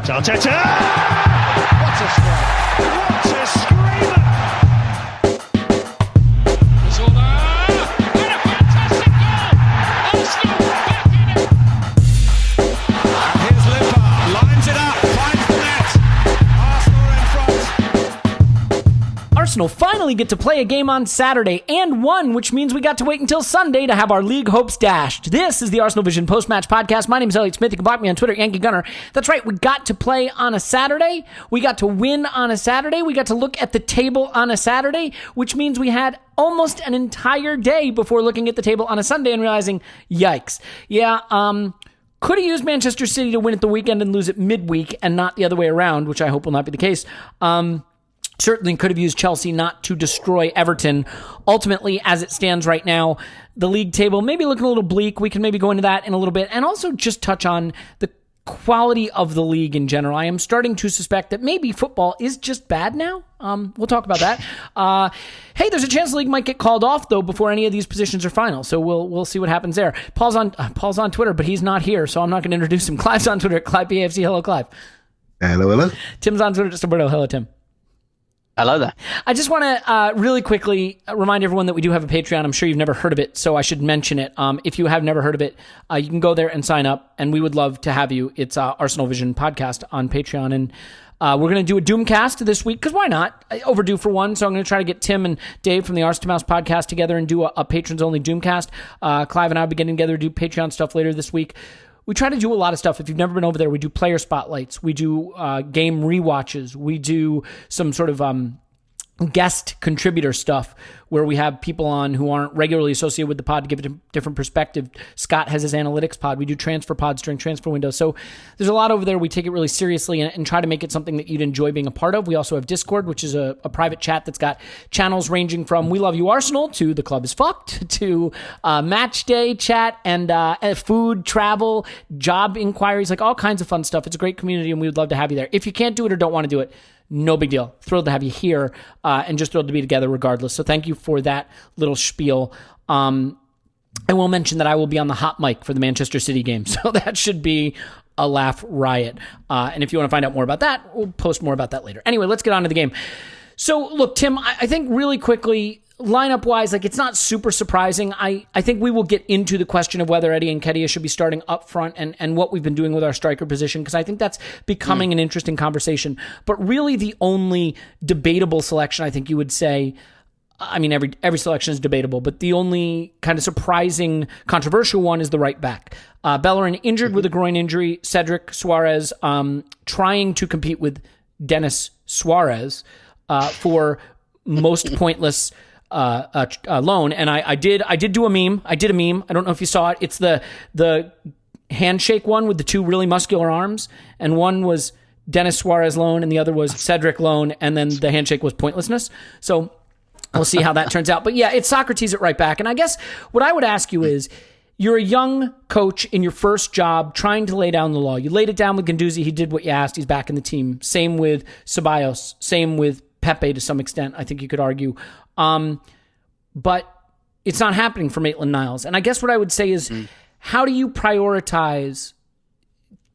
Arteta! What a strike! What a screamer! And a fantastic goal! Arsenal back in it! And here's Liverpool, lines it up, finds the net. Arsenal are in front. Arsenal finally get to play a game on Saturday and won, which means we got to wait until Sunday to have our league hopes dashed. This is the Arsenal Vision post-match podcast. My name is Elliot Smith. You can block me on Twitter, Yankee Gunner. That's right, we got to play on a Saturday. We got to win on a Saturday. We got to look at the table on a Saturday, which means we had almost an entire day before looking at the table on a Sunday and realizing, yikes. Yeah, could have used Manchester City to win at the weekend and lose it midweek and not the other way around, which I hope will not be the case. Certainly could have used Chelsea not to destroy Everton. Ultimately, as it stands right now, the league table maybe looking a little bleak. We can maybe go into that in a little bit and also just touch on the quality of the league in general. I am starting to suspect that maybe football is just bad now. We'll talk about that. Hey, there's a chance the league might get called off though before any of these positions are final. So we'll see what happens there. Paul's on Twitter, but he's not here, so I'm not going to introduce him. Clive's on Twitter at ClivePAFC. Hello, Clive. Hello. Tim's on Twitter at Roberto. Hello, Tim. Hello there. I just want to really quickly remind everyone that we do have a Patreon. I'm sure you've never heard of it, so I should mention it. If you have never heard of it, you can go there and sign up, and we would love to have you. It's Arsenal Vision Podcast on Patreon, and we're going to do a Doomcast this week, because why not? Overdue for one, so I'm going to try to get Tim and Dave from the Arsenal Mouse podcast together and do a patrons-only Doomcast. Clive and I will be getting together to do Patreon stuff later this week. We try to do a lot of stuff. If you've never been over there, we do player spotlights. We do game rewatches. We do some sort of guest contributor stuff where we have people on who aren't regularly associated with the pod to give it a different perspective. Scott has his analytics pod. We do transfer pods during transfer windows. So there's a lot over there. We take it really seriously and try to make it something that you'd enjoy being a part of. We also have Discord, which is a private chat that's got channels ranging from We Love You Arsenal to The Club is Fucked to match day chat and food, travel, job inquiries, like all kinds of fun stuff. It's a great community and we would love to have you there. If you can't do it or don't want to do it, no big deal. Thrilled to have you here and just thrilled to be together regardless. So thank you for that little spiel. I will mention that I will be on the hot mic for the Manchester City game. So that should be a laugh riot. And if you want to find out more about that, we'll post more about that later. Anyway, let's get on to the game. So look, Tim, I think really quickly, lineup-wise, like it's not super surprising. I think we will get into the question of whether Eddie Nketiah should be starting up front and what we've been doing with our striker position, because I think that's becoming an interesting conversation. But really the only debatable selection, I think you would say, I mean, every selection is debatable, but the only kind of surprising, controversial one is the right back. Bellerin injured with a groin injury. Cedric Suarez trying to compete with Denis Suarez for most pointless loan. And I did do a meme. I did a meme. I don't know if you saw it. It's the handshake one with the two really muscular arms. And one was Denis Suarez loan and the other was Cedric loan. And then the handshake was pointlessness. So we'll see how that turns out. But yeah, it's Sokratis at right back. And I guess what I would ask you is, you're a young coach in your first job trying to lay down the law. You laid it down with Guendouzi. He did what you asked. He's back in the team. Same with Ceballos. Same with Pepe to some extent, I think you could argue. But it's not happening for Maitland-Niles. And I guess what I would say is, how do you prioritize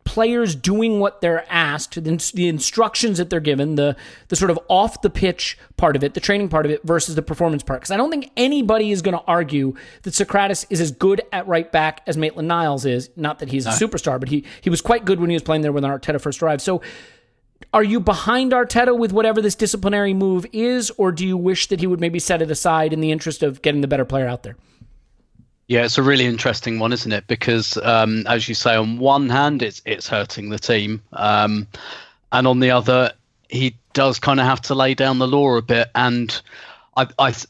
players doing what they're asked, the instructions that they're given, the sort of off-the-pitch part of it, the training part of it, versus the performance part? Because I don't think anybody is going to argue that Sokratis is as good at right back as Maitland-Niles is. Not that he's a superstar, but he was quite good when he was playing there when Arteta first arrived. So are you behind Arteta with whatever this disciplinary move is, or do you wish that he would maybe set it aside in the interest of getting the better player out there? Yeah, it's a really interesting one, isn't it? Because as you say, on one hand, it's hurting the team. And on the other, he does kind of have to lay down the law a bit. And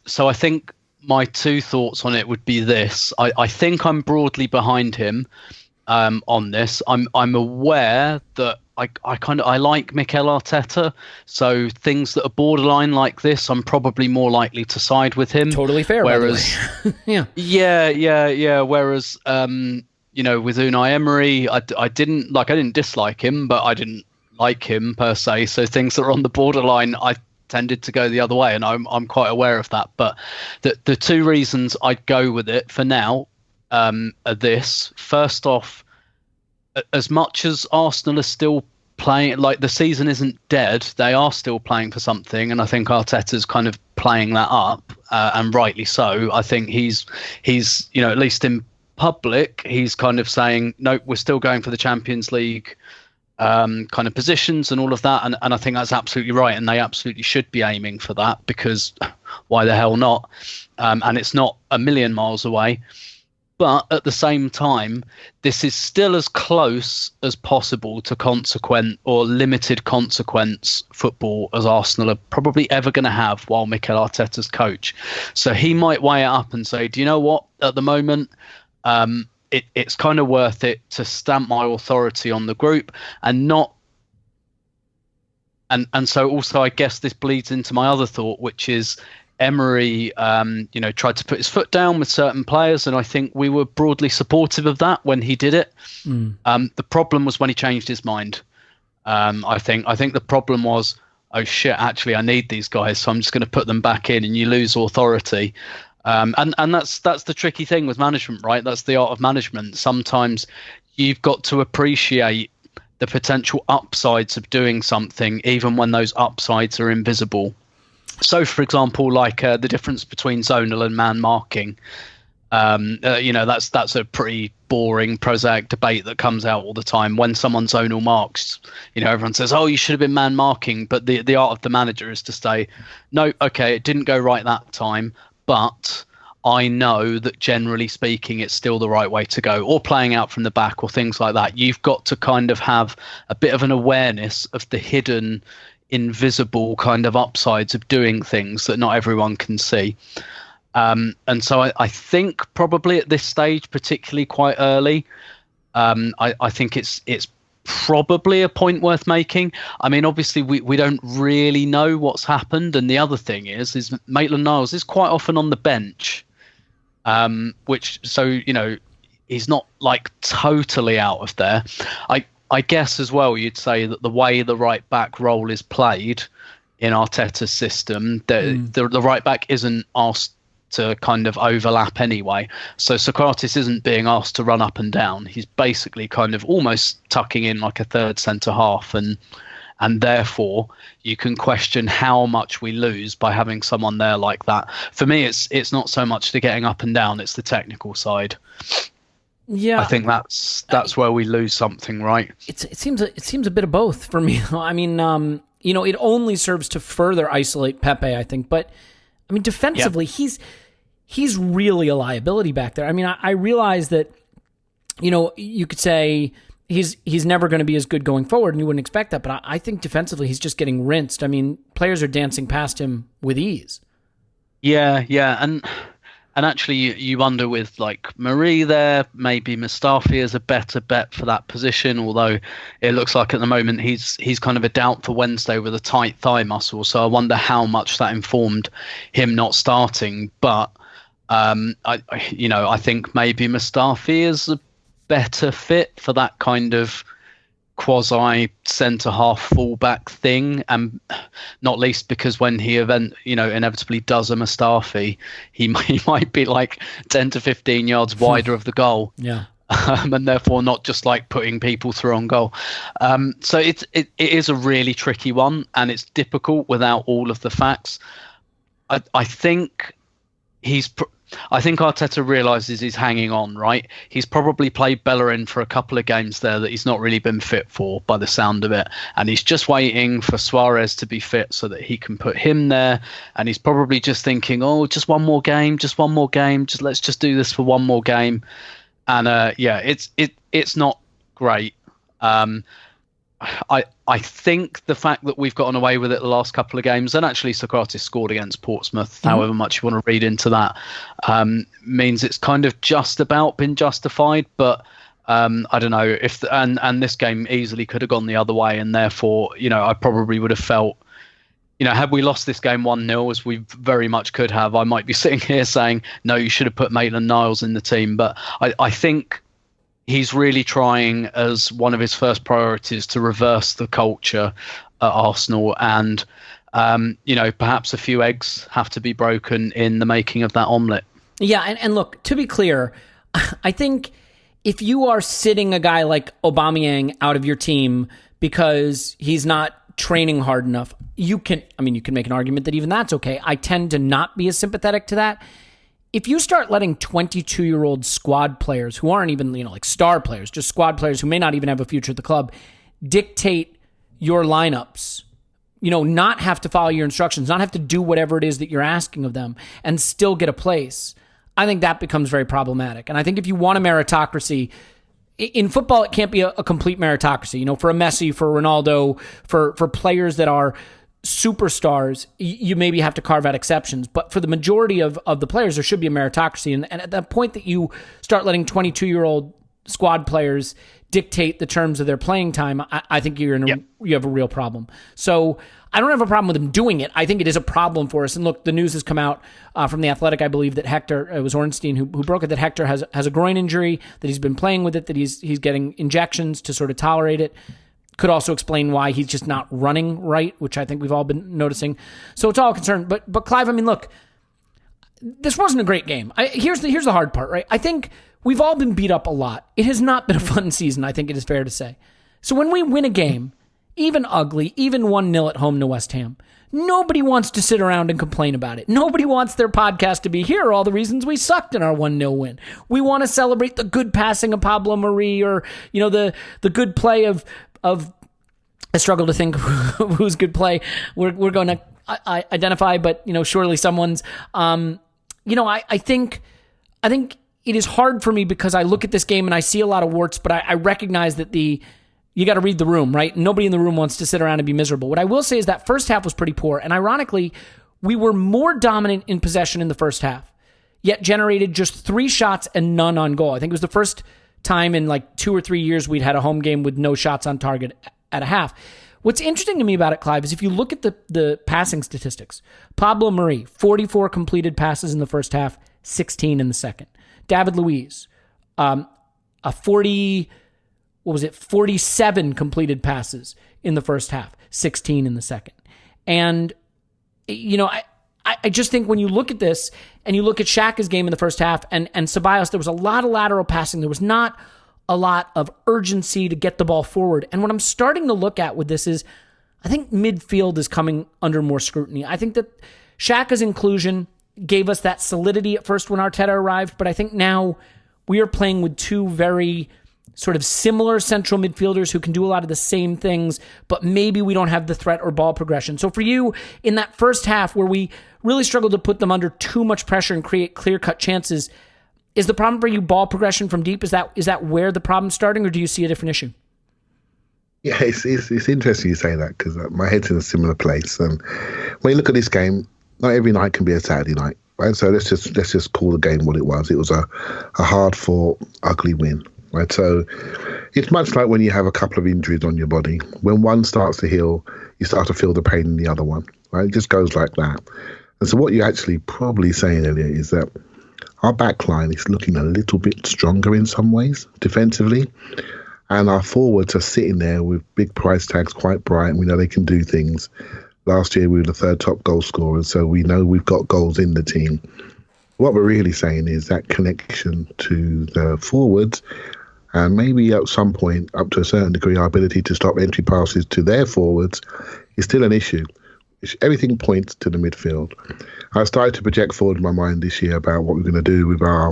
so I think my two thoughts on it would be this. I think I'm broadly behind him on this. I'm aware that I like Mikel Arteta, so things that are borderline like this, I'm probably more likely to side with him. Totally fair. Whereas, yeah. Whereas, with Unai Emery, I didn't dislike him, but I didn't like him per se. So things that are on the borderline, I tended to go the other way, and I'm quite aware of that. But the two reasons I'd go with it for now are this. First off, as much as Arsenal are still playing, like the season isn't dead. They are still playing for something, and I think Arteta's kind of playing that up, and rightly so. I think he's at least in public, he's kind of saying, no, we're still going for the Champions League kind of positions and all of that, and I think that's absolutely right, and they absolutely should be aiming for that, because why the hell not? And it's not a million miles away. But at the same time, this is still as close as possible to consequent or limited consequence football as Arsenal are probably ever going to have while Mikel Arteta's coach. So he might weigh it up and say, do you know what? At the moment, it's kind of worth it to stamp my authority on the group and not. And so also, I guess this bleeds into my other thought, which is Emery, tried to put his foot down with certain players, and I think we were broadly supportive of that when he did it. The problem was when he changed his mind. I think the problem was, oh shit, actually I need these guys, so I'm just going to put them back in, and you lose authority. And that's the tricky thing with management, right? That's the art of management. Sometimes you've got to appreciate the potential upsides of doing something, even when those upsides are invisible. So, for example, like the difference between zonal and man marking, that's a pretty boring, prosaic debate that comes out all the time. When someone zonal marks, everyone says, oh, you should have been man marking. But the art of the manager is to say, no, okay, it didn't go right that time, but I know that generally speaking, it's still the right way to go, or playing out from the back or things like that. You've got to kind of have a bit of an awareness of the hidden, invisible kind of upsides of doing things that not everyone can see. And so I think probably at this stage, particularly quite early, I think it's probably a point worth making. I mean, obviously we don't really know what's happened. And the other thing is Maitland-Niles is quite often on the bench, he's not like totally out of there. I guess as well, you'd say that the way the right back role is played in Arteta's system, the right back isn't asked to kind of overlap anyway. So Sokratis isn't being asked to run up and down. He's basically kind of almost tucking in like a third centre half, and therefore you can question how much we lose by having someone there like that. For me, it's not so much the getting up and down; it's the technical side. Yeah, I think that's where we lose something, right? It seems a bit of both for me. I mean, it only serves to further isolate Pepe, I think. But I mean, defensively, he's really a liability back there. I mean, I realize that, you could say he's never going to be as good going forward, and you wouldn't expect that. But I think defensively, he's just getting rinsed. I mean, players are dancing past him with ease. Yeah, And actually, you wonder with like Mari there, maybe Mustafi is a better bet for that position. Although it looks like at the moment he's kind of a doubt for Wednesday with a tight thigh muscle. So I wonder how much that informed him not starting. But I think maybe Mustafi is a better fit for that kind of quasi centre half fullback thing, and not least because when he inevitably does a Mustafi, he might be like 10 to 15 yards wider of the goal, and therefore not just like putting people through on goal. So it is a really tricky one, and it's difficult without all of the facts. I think Arteta realises he's hanging on, right? He's probably played Bellerin for a couple of games there that he's not really been fit for by the sound of it. And he's just waiting for Suarez to be fit so that he can put him there. And he's probably just thinking, oh, just one more game. Let's just do this for one more game. And it's not great. I think the fact that we've gotten away with it the last couple of games, and actually Sokratis scored against Portsmouth, however much you want to read into that, means it's kind of just about been justified. But I don't know if and this game easily could have gone the other way, and therefore I probably would have felt, had we lost this game 1-0, as we very much could have, I might be sitting here saying, no, you should have put Maitland-Niles in the team. But I think he's really trying as one of his first priorities to reverse the culture at Arsenal, and perhaps a few eggs have to be broken in the making of that omelette. Yeah, and look, to be clear, I think if you are sitting a guy like Aubameyang out of your team because he's not training hard enough. You can make an argument that even that's okay. I tend to not be as sympathetic to that. If you start letting 22-year-old squad players who aren't even, like star players, just squad players who may not even have a future at the club, dictate your lineups, not have to follow your instructions, not have to do whatever it is that you're asking of them and still get a place, I think that becomes very problematic. And I think if you want a meritocracy, in football, it can't be a complete meritocracy. For a Messi, for Ronaldo, for players that are superstars, you maybe have to carve out exceptions. But for the majority of the players, there should be a meritocracy. And at the point that you start letting 22-year-old squad players dictate the terms of their playing time, I think you have a real problem. So I don't have a problem with him doing it. I think it is a problem for us. And look, the news has come out from The Athletic, I believe, that Hector, it was Ornstein who broke it, that Hector has a groin injury, that he's been playing with it, that he's getting injections to sort of tolerate it. Could also explain why he's just not running right, which I think we've all been noticing. So it's all a concern. But Clive, look, this wasn't a great game. Here's the hard part, right? I think we've all been beat up a lot. It has not been a fun season, I think it is fair to say. So when we win a game, even ugly, even 1-0 at home to West Ham, nobody wants to sit around and complain about it. Nobody wants their podcast to be, here are all the reasons we sucked in our 1-0 win. We want to celebrate the good passing of Pablo Mari, or the good play of I struggle to think whose good play we're going to identify, but surely someone's. I think it is hard for me because I look at this game and I see a lot of warts, but I recognize that you got to read the room, right? Nobody in the room wants to sit around and be miserable. What I will say is that first half was pretty poor, and ironically, we were more dominant in possession in the first half, yet generated just 3 shots and none on goal. I think it was the first time in like 2 or 3 years we'd had a home game with no shots on target at a half. What's interesting to me about it, Clive, is if you look at the passing statistics, Pablo Mari, 44 completed passes in the first half, 16 in the second. David Luiz, 47 completed passes in the first half, 16 in the second. And, I just think when you look at this and you look at Xhaka's game in the first half and Ceballos, there was a lot of lateral passing. There was not a lot of urgency to get the ball forward. And what I'm starting to look at with this is I think midfield is coming under more scrutiny. I think that Xhaka's inclusion gave us that solidity at first when Arteta arrived, but I think now we are playing with 2 very sort of similar central midfielders who can do a lot of the same things, but maybe we don't have the threat or ball progression. So for you, in that first half where we really struggled to put them under too much pressure and create clear-cut chances, is the problem for you ball progression from deep? Is that where the problem's starting, or do you see a different issue? Yeah, it's interesting you say that, because my head's in a similar place. And when you look at this game, not every night can be a Saturday night, right? So let's just call the game what it was. It was a hard-fought, ugly win, right? So it's much like when you have a couple of injuries on your body. When one starts to heal, you start to feel the pain in the other one, right? It just goes like that. And so what you're actually probably saying, Elliot, is that our back line is looking a little bit stronger in some ways defensively. And our forwards are sitting there with big price tags, quite bright, and we know they can do things. Last year, we were the 3rd top goal scorers, so we know we've got goals in the team. What we're really saying is that connection to the forwards, and maybe at some point, up to a certain degree, our ability to stop entry passes to their forwards is still an issue. Everything points to the midfield. I started to project forward in my mind this year about what we're going to do with our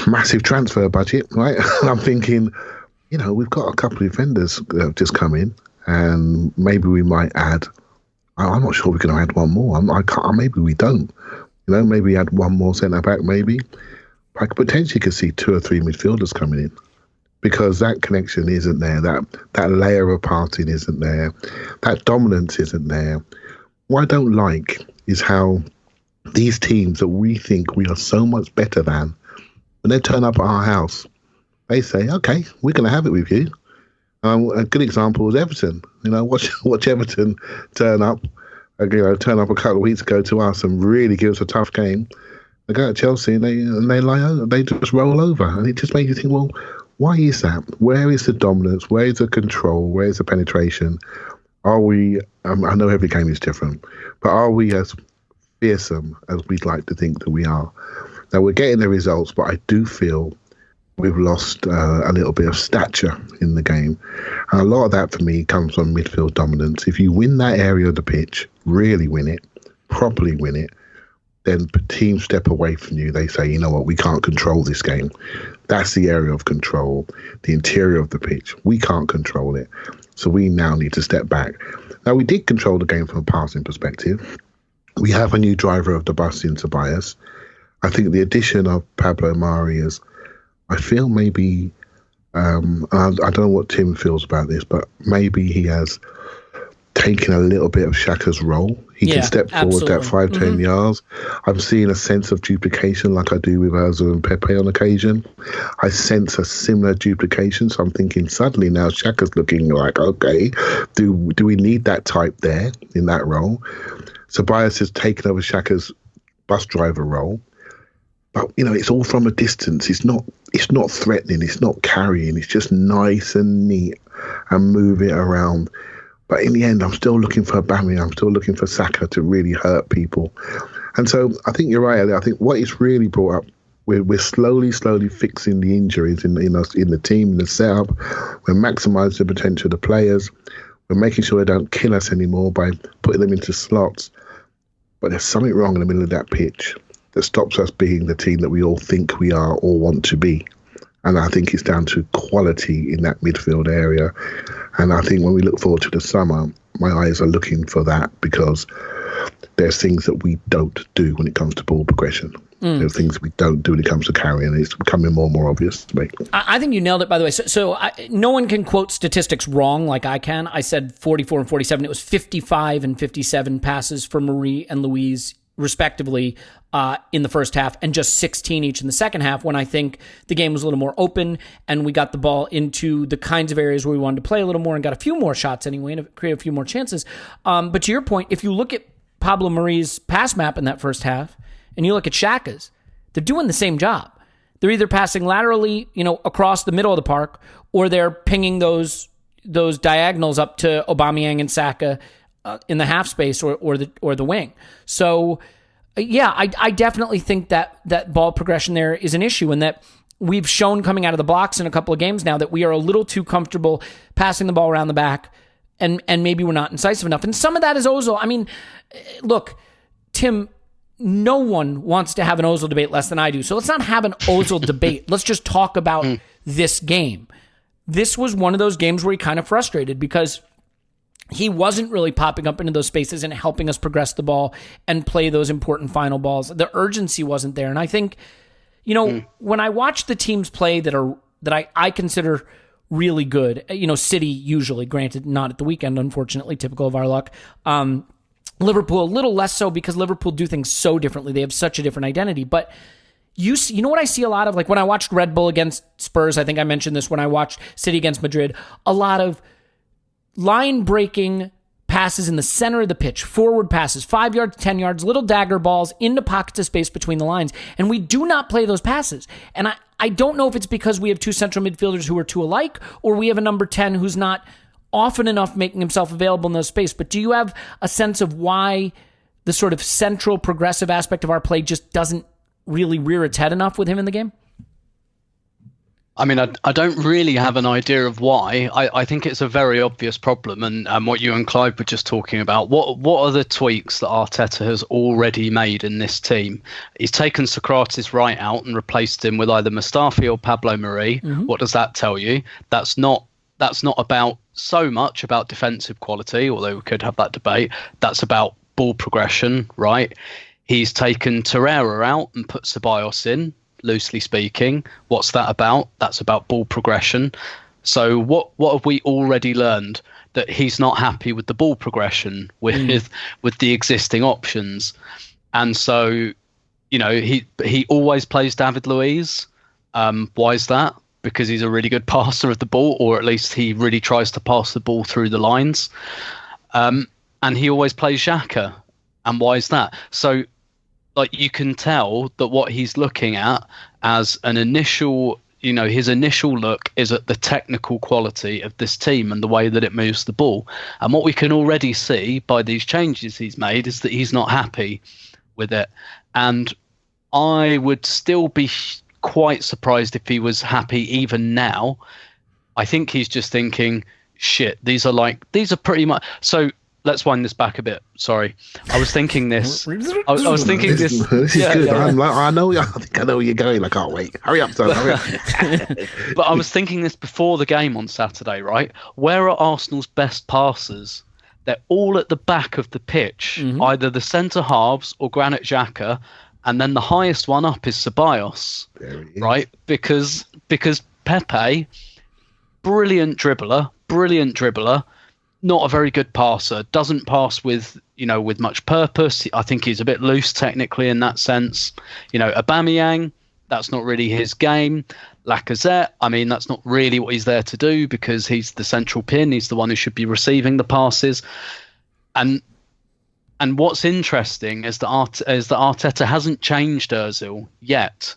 massive transfer budget, right? And I'm thinking, we've got a couple of defenders that have just come in, and maybe we might add. I'm not sure we're going to add one more. Maybe we don't. Maybe add one more centre back. Maybe I could potentially see 2 or 3 midfielders coming in, because that connection isn't there. That layer of passing isn't there. That dominance isn't there. What I don't like is how these teams that we think we are so much better than, when they turn up at our house, they say, "Okay, we're going to have it with you." A good example was Everton. Watch Everton turn up a couple of weeks ago to us and really give us a tough game. They go to Chelsea and they lie over. They just roll over, and it just makes you think, well, why is that? Where is the dominance? Where is the control? Where is the penetration? Are we? I know every game is different, but are we as fearsome as we'd like to think that we are? Now we're getting the results, but I do feel we've lost a little bit of stature in the game. And a lot of that for me comes from midfield dominance. If you win that area of the pitch, really win it, properly win it, then teams step away from you. They say, you know what, we can't control this game. That's the area of control, the interior of the pitch. We can't control it. So we now need to step back. Now, we did control the game from a passing perspective. We have a new driver of the bus in Tobias. I think the addition of Pablo Mari is, I feel maybe, I don't know what Tim feels about this, but maybe he has taken a little bit of Xhaka's role. He can step forward that 5-10 yards. I'm seeing a sense of duplication like I do with Ozil and Pepe on occasion. I sense a similar duplication. So I'm thinking suddenly now Xhaka's looking like, okay, do we need that type there in that role? So Tobias has taken over Xhaka's bus driver role. But, you know, it's all from a distance. It's not threatening. It's not carrying. It's just nice and neat and move it around. But in the end, I'm still looking for Aubameyang. I'm still looking for Saka to really hurt people. And so I think you're right, Elliot. I think what it's really brought up, we're slowly fixing the injuries in the team, in the setup. We're maximising the potential of the players. We're making sure they don't kill us anymore by putting them into slots. But there's something wrong in the middle of that pitch that stops us being the team that we all think we are or want to be. And I think it's down to quality in that midfield area. And I think when we look forward to the summer, my eyes are looking for that, because there's things that we don't do when it comes to ball progression. There's things we don't do when it comes to carrying. It's becoming more and more obvious to me. I think you nailed it, by the way. So no one can quote statistics wrong like I can. I said 44 and 47. It was 55 and 57 passes for Marie and Louise, respectively, in the first half, and just 16 each in the second half, when I think the game was a little more open and we got the ball into the kinds of areas where we wanted to play a little more and got a few more shots anyway and create a few more chances. But to your point, if you look at Pablo Mari's pass map in that first half and you look at Xhaka's, they're doing the same job. They're either passing laterally, across the middle of the park, or they're pinging those diagonals up to Aubameyang and Saka in the half space or the wing. So, yeah, I definitely think that ball progression there is an issue, and that we've shown coming out of the blocks in a couple of games now that we are a little too comfortable passing the ball around the back, and maybe we're not incisive enough. And some of that is Ozil. I mean, look, Tim, no one wants to have an Ozil debate less than I do. So let's not have an Ozil debate. Let's just talk about this game. This was one of those games where he kind of frustrated because he wasn't really popping up into those spaces and helping us progress the ball and play those important final balls. The urgency wasn't there. And I think, when I watch the teams play that I consider really good, City usually, granted not at the weekend, unfortunately, typical of our luck. Liverpool, a little less so because Liverpool do things so differently. They have such a different identity. But you know what I see a lot of? Like when I watched Red Bull against Spurs, I think I mentioned this when I watched City against Madrid, a lot of line-breaking passes in the center of the pitch, forward passes, 5 yards, 10 yards, little dagger balls into pockets of space between the lines. And we do not play those passes. And I don't know if it's because we have two central midfielders who are too alike, or we have a number 10 who's not often enough making himself available in those space. But do you have a sense of why the sort of central progressive aspect of our play just doesn't really rear its head enough with him in the game? I mean, I don't really have an idea of why. I think it's a very obvious problem, and what you and Clive were just talking about. What are the tweaks that Arteta has already made in this team? He's taken Sokratis right out and replaced him with either Mustafi or Pablo Mari. What does that tell you? That's not about so much about defensive quality, although we could have that debate. That's about ball progression, right? He's taken Torreira out and put Ceballos in. Loosely speaking, what's that about? That's about ball progression. So what have we already learned? That he's not happy with the ball progression with the existing options. And so, he always plays David Luiz. Why is that? Because he's a really good passer of the ball, or at least he really tries to pass the ball through the lines. And he always plays Xhaka. And why is that? So, you can tell that what he's looking at as an initial, his initial look is at the technical quality of this team and the way that it moves the ball. And what we can already see by these changes he's made is that he's not happy with it. And I would still be quite surprised if he was happy even now. I think he's just thinking, shit, these are pretty much. So let's wind this back a bit. Sorry, I was thinking this. I was thinking this. This is good. Yeah. I think I know where you're going. I can't wait. Hurry up, son. Hurry up. But I was thinking this before the game on Saturday, right? Where are Arsenal's best passers? They're all at the back of the pitch, either the centre halves or Granit Xhaka, and then the highest one up is Ceballos, right? Because Pepe, brilliant dribbler, not a very good passer, doesn't pass with much purpose. I think he's a bit loose technically in that sense. Aubameyang, that's not really his game. Lacazette, I mean, that's not really what he's there to do because he's the central pin. He's the one who should be receiving the passes. And what's interesting is that Arteta hasn't changed Ozil yet.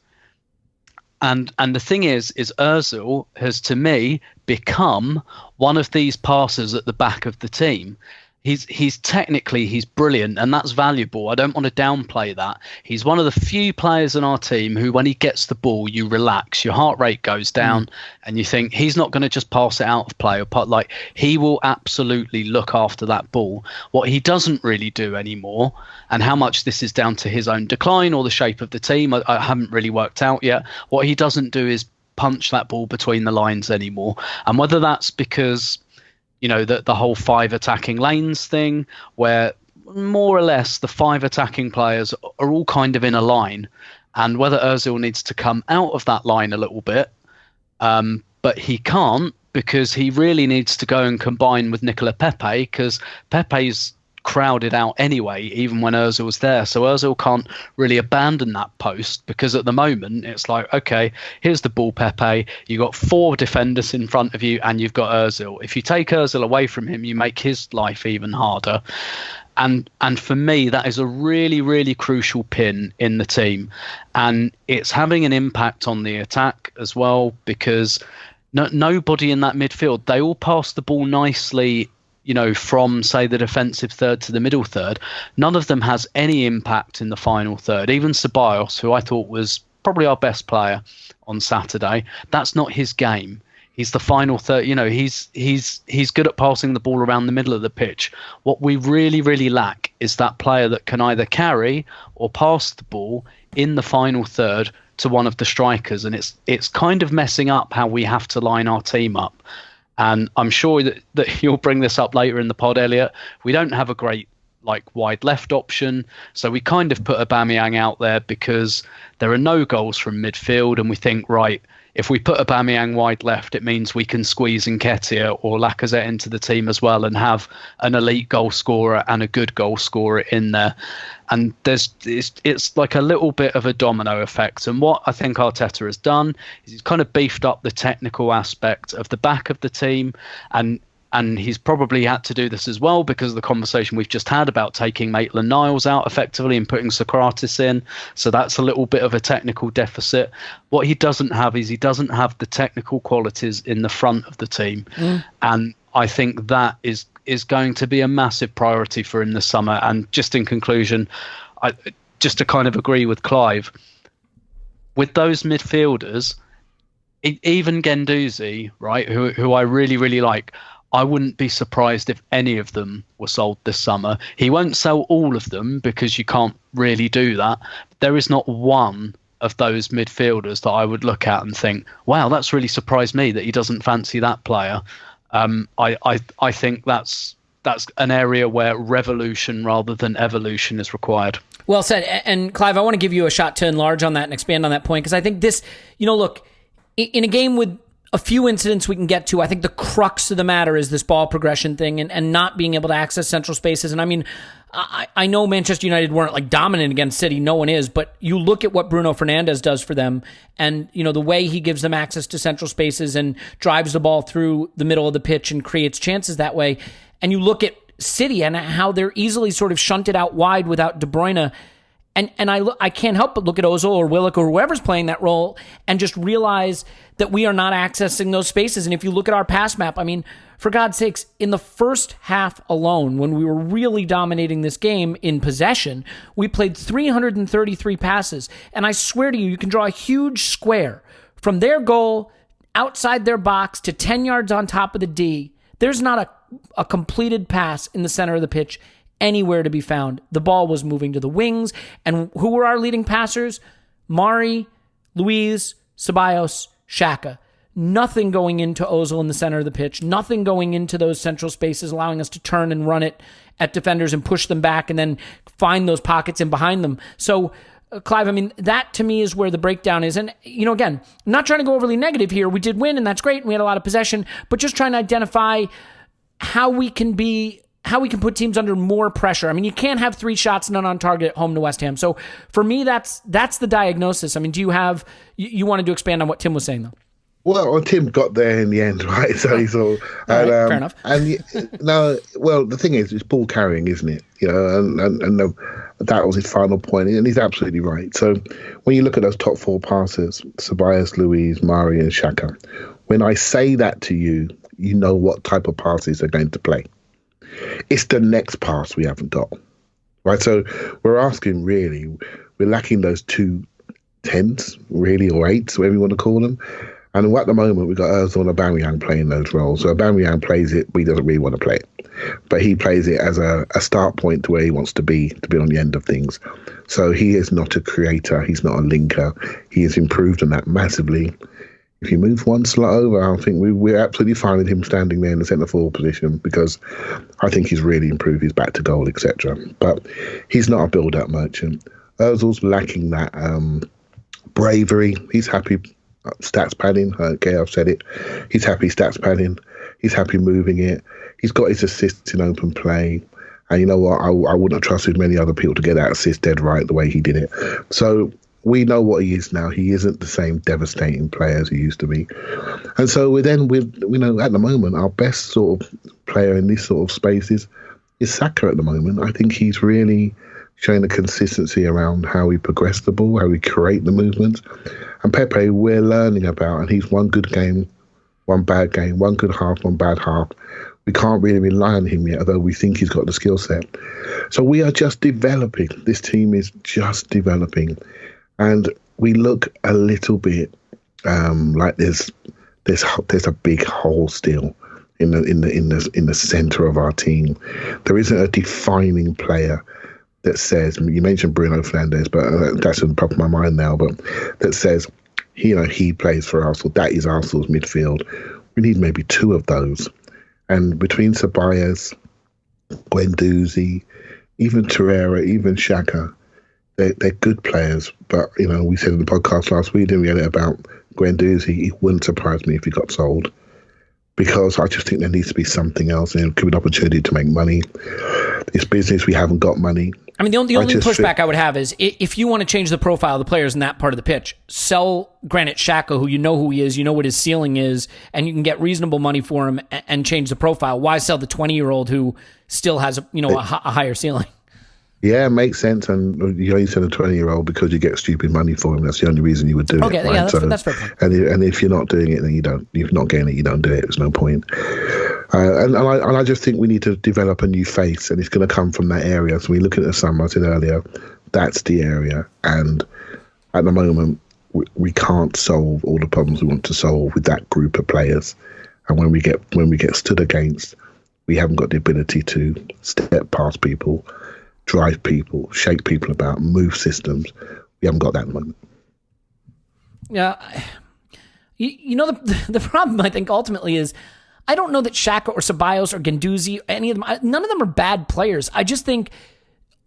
And the thing is Ozil has, to me, become one of these passers at the back of the team. He's technically brilliant, and that's valuable. I don't want to downplay that. He's one of the few players in our team who, when he gets the ball, you relax, your heart rate goes down, and you think he's not going to just pass it out of play. Like, he will absolutely look after that ball. What he doesn't really do anymore, and how much this is down to his own decline or the shape of the team, I haven't really worked out yet. What he doesn't do is punch that ball between the lines anymore, and whether that's because the whole 5 attacking lanes thing, where more or less the 5 attacking players are all kind of in a line, and whether Ozil needs to come out of that line a little bit, but he can't, because he really needs to go and combine with Nicola Pepe, because Pepe's crowded out anyway, even when Ozil's there. So Ozil can't really abandon that post, because at the moment it's like, okay, here's the ball, Pepe. You've got 4 defenders in front of you and you've got Ozil. If you take Ozil away from him, you make his life even harder. And for me, that is a really, really crucial pin in the team. And it's having an impact on the attack as well, because nobody in that midfield, they all pass the ball nicely, from, say, the defensive third to the middle third. None of them has any impact in the final third. Even Ceballos, who I thought was probably our best player on Saturday, that's not his game. He's the final third. He's good at passing the ball around the middle of the pitch. What we really, really lack is that player that can either carry or pass the ball in the final third to one of the strikers. And it's kind of messing up how we have to line our team up. And I'm sure that you'll bring this up later in the pod, Elliot. We don't have a great wide left option. So we kind of put Aubameyang out there because there are no goals from midfield. And we think, right, if we put Aubameyang wide left, it means we can squeeze Nketiah or Lacazette into the team as well and have an elite goal scorer and a good goal scorer in there. And it's like a little bit of a domino effect. And what I think Arteta has done is he's kind of beefed up the technical aspect of the back of the team. And he's probably had to do this as well because of the conversation we've just had about taking Maitland-Niles out effectively and putting Sokratis in. So that's a little bit of a technical deficit. What he doesn't have is he doesn't have the technical qualities in the front of the team. And I think that is going to be a massive priority for him this summer. And just in conclusion, just to kind of agree with Clive, with those midfielders, even Guendouzi, right, who I really, really like, I wouldn't be surprised if any of them were sold this summer. He won't sell all of them because you can't really do that. There is not one of those midfielders that I would look at and think, wow, that's really surprised me that he doesn't fancy that player. I think that's an area where revolution rather than evolution is required. Well said. And Clive, I want to give you a shot to enlarge on that and expand on that point, because I think this, look, in a game with a few incidents we can get to, I think the crux of the matter is this ball progression thing and not being able to access central spaces. And I mean, I know Manchester United weren't dominant against City. No one is. But you look at what Bruno Fernandes does for them and, the way he gives them access to central spaces and drives the ball through the middle of the pitch and creates chances that way. And you look at City and how they're easily sort of shunted out wide without De Bruyne. And I can't help but look at Ozil or Willock or whoever's playing that role and just realize that we are not accessing those spaces. And if you look at our pass map, I mean, for God's sakes, in the first half alone, when we were really dominating this game in possession, we played 333 passes. And I swear to you, you can draw a huge square from their goal outside their box to 10 yards on top of the D. There's not a completed pass in the center of the pitch anywhere to be found. The ball was moving to the wings. And who were our leading passers? Mari, Luiz, Ceballos, Xhaka. Nothing going into Ozil in the center of the pitch. Nothing going into those central spaces, allowing us to turn and run it at defenders and push them back and then find those pockets in behind them. So, Clive, I mean, that to me is where the breakdown is. And, again, I'm not trying to go overly negative here. We did win, and that's great, and we had a lot of possession, but just trying to identify how we can put teams under more pressure. I mean, you can't have 3 shots, none on target at home to West Ham. So for me, that's the diagnosis. I mean, you wanted to expand on what Tim was saying, though? Well, Tim got there in the end, right? So he's all right, fair enough. And the thing is, it's ball carrying, isn't it? That was his final point, and he's absolutely right. So when you look at those top 4 passers, Ceballos, Luiz, Mari, and Xhaka, when I say that to you, you know what type of passes they're going to play. It's the next pass we haven't got, right? So we're asking, really, we're lacking those 2 10s, really, or 8s, whatever you want to call them. And at the moment, we've got Ozil and Aubameyang playing those roles. So Aubameyang plays it, but he doesn't really want to play it. But he plays it as a start point to where he wants to be on the end of things. So he is not a creator. He's not a linker. He has improved on that massively. If you move one slot over, I think we're absolutely fine with him standing there in the centre-forward position, because I think he's really improved his back to goal, etc. But he's not a build-up merchant. Ozil's lacking that bravery. He's happy stats padding. Okay, I've said it. He's happy stats padding. He's happy moving it. He's got his assists in open play. And you know what? I wouldn't have trusted many other people to get that assist dead right the way he did it. So we know what he is now. He isn't the same devastating player as he used to be. And so at the moment, our best sort of player in this sort of spaces is Saka at the moment. I think he's really showing the consistency around how we progress the ball, how we create the movements. And Pepe, we're learning about, and he's one good game, one bad game, one good half, one bad half. We can't really rely on him yet, although we think he's got the skill set. So we are just developing. This team is just developing. And we look a little bit like there's a big hole still in the center of our team. There isn't a defining player that says, you mentioned Bruno Fernandes, but that's on top of my mind now, but that says, he plays for Arsenal. That is Arsenal's midfield. We need maybe 2 of those. And between Ceballos, Guendouzi, even Torreira, even Xhaka, they're good players. But, we said in the podcast last week, didn't we, about Guendouzi? It wouldn't surprise me if he got sold, because I just think there needs to be something else, and give an opportunity to make money. It's business. We haven't got money. I mean, the only pushback I would have is, if you want to change the profile of the players in that part of the pitch, sell Granit Xhaka, who you know who he is, you know what his ceiling is, and you can get reasonable money for him and change the profile. Why sell the 20-year-old who still has a higher ceiling? Yeah, it makes sense. And you only sell a 20-year-old because you get stupid money for him. That's the only reason you would do it. Okay, yeah, that's fair point. And if you're not doing it, then you don't. If you're not getting it, you don't do it. There's no point. And I just think we need to develop a new face, and it's going to come from that area. So we look at the summer, I said earlier, that's the area. And at the moment, we can't solve all the problems we want to solve with that group of players. And when we get stood against, we haven't got the ability to step past people, drive people, shake people about, move systems. We haven't got that at the moment. Yeah. The problem, I think, ultimately is, I don't know that Xhaka or Ceballos or Guendouzi, any of them, none of them are bad players. I just think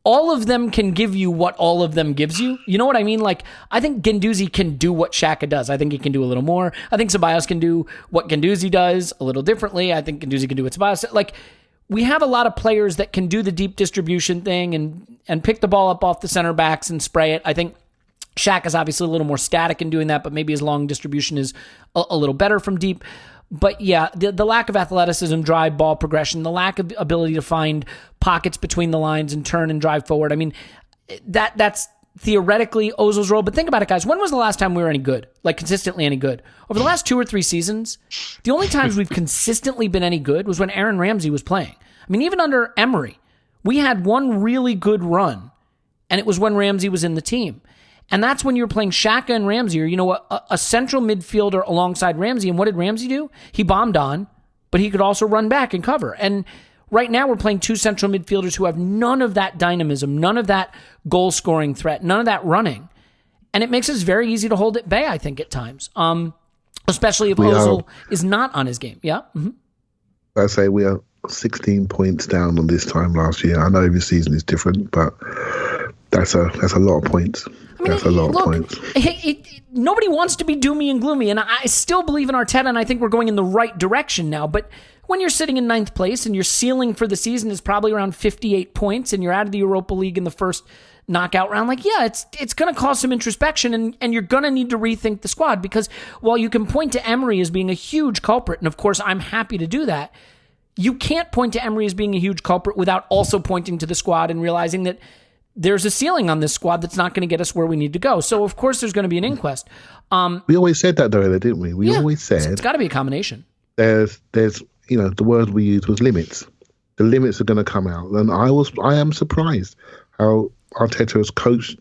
all of them can give you what all of them gives you. You know what I mean? Like, I think Guendouzi can do what Xhaka does. I think he can do a little more. I think Ceballos can do what Guendouzi does a little differently. I think Guendouzi can do what Ceballos does. Like, we have a lot of players that can do the deep distribution thing and pick the ball up off the center backs and spray it. I think Shaq is obviously a little more static in doing that, but maybe his long distribution is a little better from deep. But yeah, the lack of athleticism, drive, ball progression, the lack of ability to find pockets between the lines and turn and drive forward. I mean, that's theoretically Ozil's role. But think about it, guys. When was the last time we were any good? Like consistently any good? Over the last 2 or 3 seasons, the only times we've consistently been any good was when Aaron Ramsey was playing. I mean, even under Emery, we had one really good run, and it was when Ramsey was in the team. And that's when you were playing Xhaka and Ramsey, or, a central midfielder alongside Ramsey. And what did Ramsey do? He bombed on, but he could also run back and cover. And right now we're playing 2 central midfielders who have none of that dynamism, none of that goal-scoring threat, none of that running. And it makes us very easy to hold at bay, I think, at times, especially if Ozil is not on his game. Yeah? Mm-hmm. I say we are 16 points down on this time last year. I know every season is different, but that's a lot of points. That's a lot of points. Nobody wants to be doomy and gloomy, and I still believe in Arteta, and I think we're going in the right direction now. But when you're sitting in 9th place and your ceiling for the season is probably around 58 points, and you're out of the Europa League in the first knockout round, it's going to cause some introspection, and you're going to need to rethink the squad. Because while you can point to Emery as being a huge culprit, and of course I'm happy to do that, you can't point to Emery as being a huge culprit without also pointing to the squad and realizing that there's a ceiling on this squad that's not going to get us where we need to go. So, of course, there's going to be an inquest. We always said that, though, didn't we? We always said it's got to be a combination. There's, the word we used was limits. The limits are going to come out, and I am surprised how Arteta has coached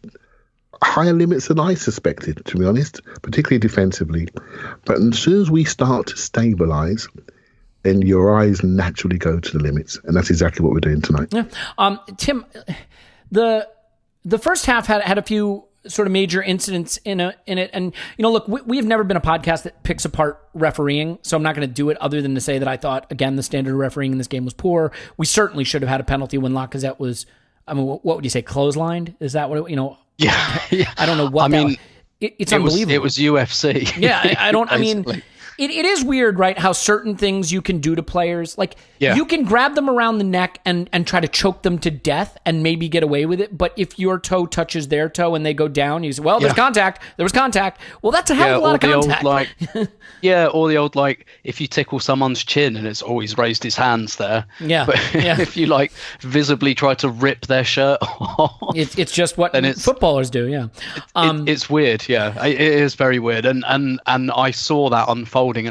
higher limits than I suspected, to be honest, particularly defensively. But as soon as we start to stabilise, then your eyes naturally go to the limits, and that's exactly what we're doing tonight. Yeah, Tim. The first half had a few sort of major incidents in it. And, look, we've never been a podcast that picks apart refereeing, so I'm not going to do it other than to say that I thought, again, the standard of refereeing in this game was poor. We certainly should have had a penalty when Lacazette was, what would you say, clotheslined? Is that what Yeah. I don't know what it's unbelievable. It was UFC. Yeah, I don't, It is weird, right, how certain things you can do to players. Like, you can grab them around the neck and try to choke them to death and maybe get away with it. But if your toe touches their toe and they go down, you say, well, there's contact. There was contact. Well, that's a hell of a lot of contact. Or the old, if you tickle someone's chin and it's always raised his hands there. Yeah. But if you, visibly try to rip their shirt off. It's just what footballers do, yeah. It's weird, yeah. It is very weird. And I saw that unfold. And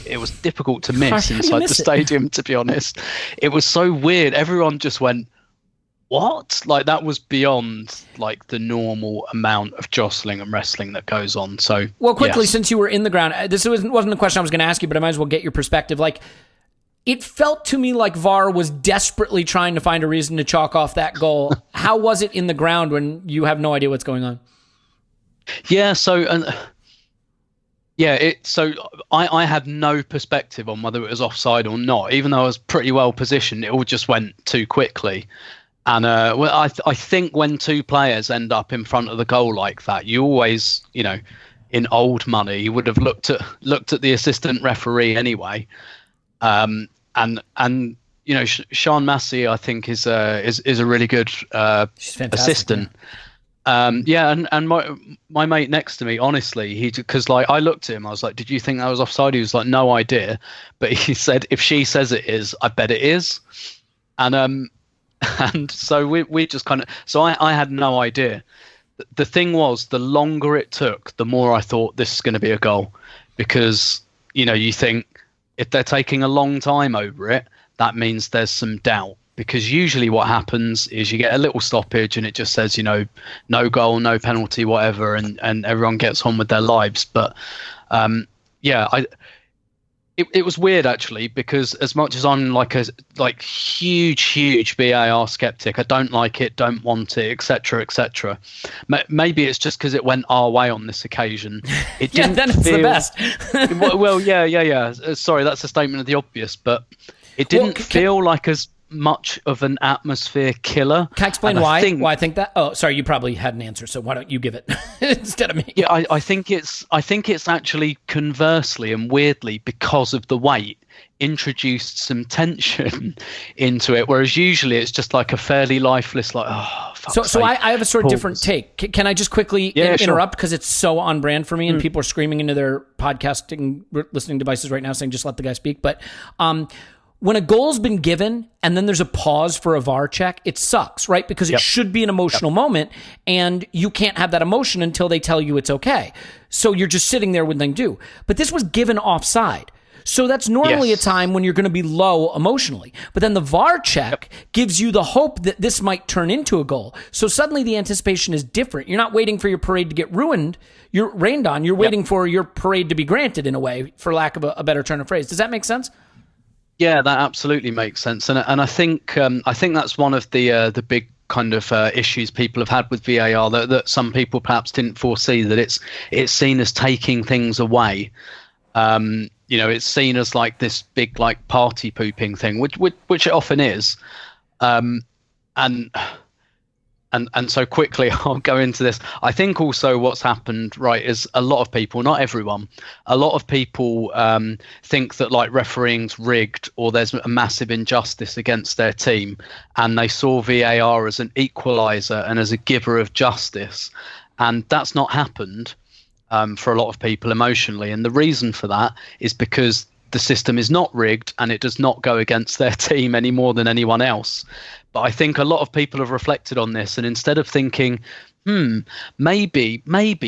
it was difficult to miss inside the stadium, to be honest. It was so weird. Everyone just went, what? That was beyond the normal amount of jostling and wrestling that goes on. So, well, quickly, since you were in the ground, this wasn't a question I was going to ask you, but I might as well get your perspective. It felt to me like VAR was desperately trying to find a reason to chalk off that goal. How was it in the ground when you have no idea what's going on? Yeah, so I had no perspective on whether it was offside or not, even though I was pretty well positioned. It all just went too quickly. And I think when 2 players end up in front of the goal like that, you always, in old money, you would have looked at the assistant referee anyway. And Sean Massey, I think, is a really good assistant. Yeah. And my mate next to me, honestly, because I looked at him, I was like, did you think that was offside? He was like, no idea. But he said, if she says it is, I bet it is. And so we just so I had no idea. The thing was, the longer it took, the more I thought this is going to be a goal, because, you think if they're taking a long time over it, that means there's some doubt. Because usually what happens is you get a little stoppage and it just says, no goal, no penalty, whatever, and everyone gets on with their lives. But it was weird, actually, because as much as I'm a huge VAR skeptic, I don't like it, don't want it, etc., etc. Maybe it's just because it went our way on this occasion. It didn't then it's the best. well, yeah. Sorry, that's a statement of the obvious, but it didn't feel like as much of an atmosphere killer. Can I explain why I think that? Oh, sorry, you probably had an answer, so why don't you give it instead of me? Yeah, I think it's actually conversely and weirdly, because of the weight, introduced some tension into it, whereas usually it's just a fairly lifeless, So I have a sort of different take. Can I just quickly interrupt, because it's so on brand for me, and people are screaming into their podcasting listening devices right now saying, just let the guy speak. But when a goal's been given and then there's a pause for a VAR check, it sucks, right? Because it should be an emotional moment, and you can't have that emotion until they tell you it's okay. So you're just sitting there with nothing to do. But this was given offside. So that's normally a time when you're going to be low emotionally. But then the VAR check gives you the hope that this might turn into a goal. So suddenly the anticipation is different. You're not waiting for your parade to get rained on. You're waiting for your parade to be granted, in a way, for lack of a better turn of phrase. Does that make sense? Yeah, that absolutely makes sense. And I think that's one of the big kind of issues people have had with VAR that some people perhaps didn't foresee, that it's seen as taking things away. It's seen as like this big like party pooping thing, which it often is. And so quickly I'll go into this. I think also what's happened, right, is a lot of people, not everyone, a lot of people think that like refereeing's rigged or there's a massive injustice against their team, and they saw VAR as an equaliser and as a giver of justice, and that's not happened. For a lot of people emotionally. And the reason for that is because the system is not rigged and it does not go against their team any more than anyone else. But I think a lot of people have reflected on this, and instead of thinking, maybe,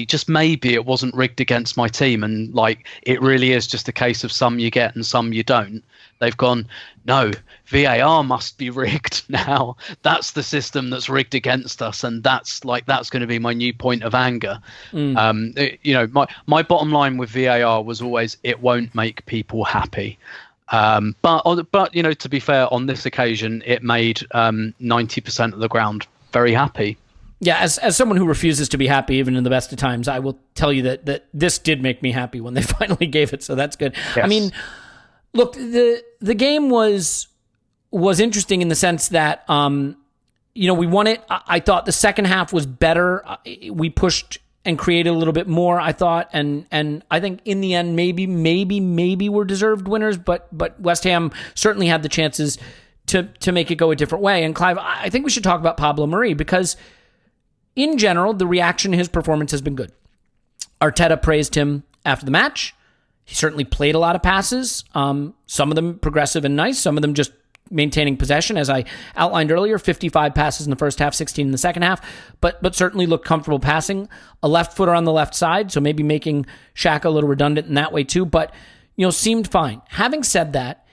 just maybe it wasn't rigged against my team, and like it really is just a case of some you get and some you don't, they've gone, no, VAR must be rigged now. That's the system that's rigged against us, and that's going to be my new point of anger. My bottom line with VAR was always, it won't make people happy. But to be fair, on this occasion, it made 90% of the ground very happy. Yeah, as someone who refuses to be happy even in the best of times, I will tell you that this did make me happy when they finally gave it, so that's good. Yes. I mean, look, the game was interesting in the sense that we won it. I thought the second half was better. We pushed and created a little bit more, I thought, and I think in the end maybe we're deserved winners, but West Ham certainly had the chances to make it go a different way. And Clive, I think we should talk about Pablo Mari, because in general, the reaction to his performance has been good. Arteta praised him after the match. He certainly played a lot of passes, some of them progressive and nice, some of them just maintaining possession, as I outlined earlier, 55 passes in the first half, 16 in the second half, but certainly looked comfortable passing. A left footer on the left side, so maybe making Xhaka a little redundant in that way too, but seemed fine. Having said that,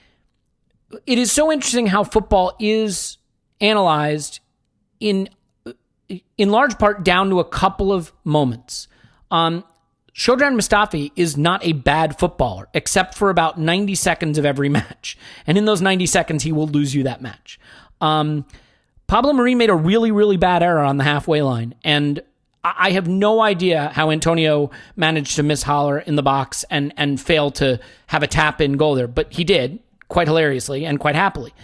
it is so interesting how football is analyzed in large part down to a couple of moments. Shkodran Mustafi is not a bad footballer, except for about 90 seconds of every match. And in those 90 seconds, he will lose you that match. Pablo Mari made a really, really bad error on the halfway line. And I have no idea how Antonio managed to miss Haller in the box and fail to have a tap-in goal there. But he did, quite hilariously and quite happily.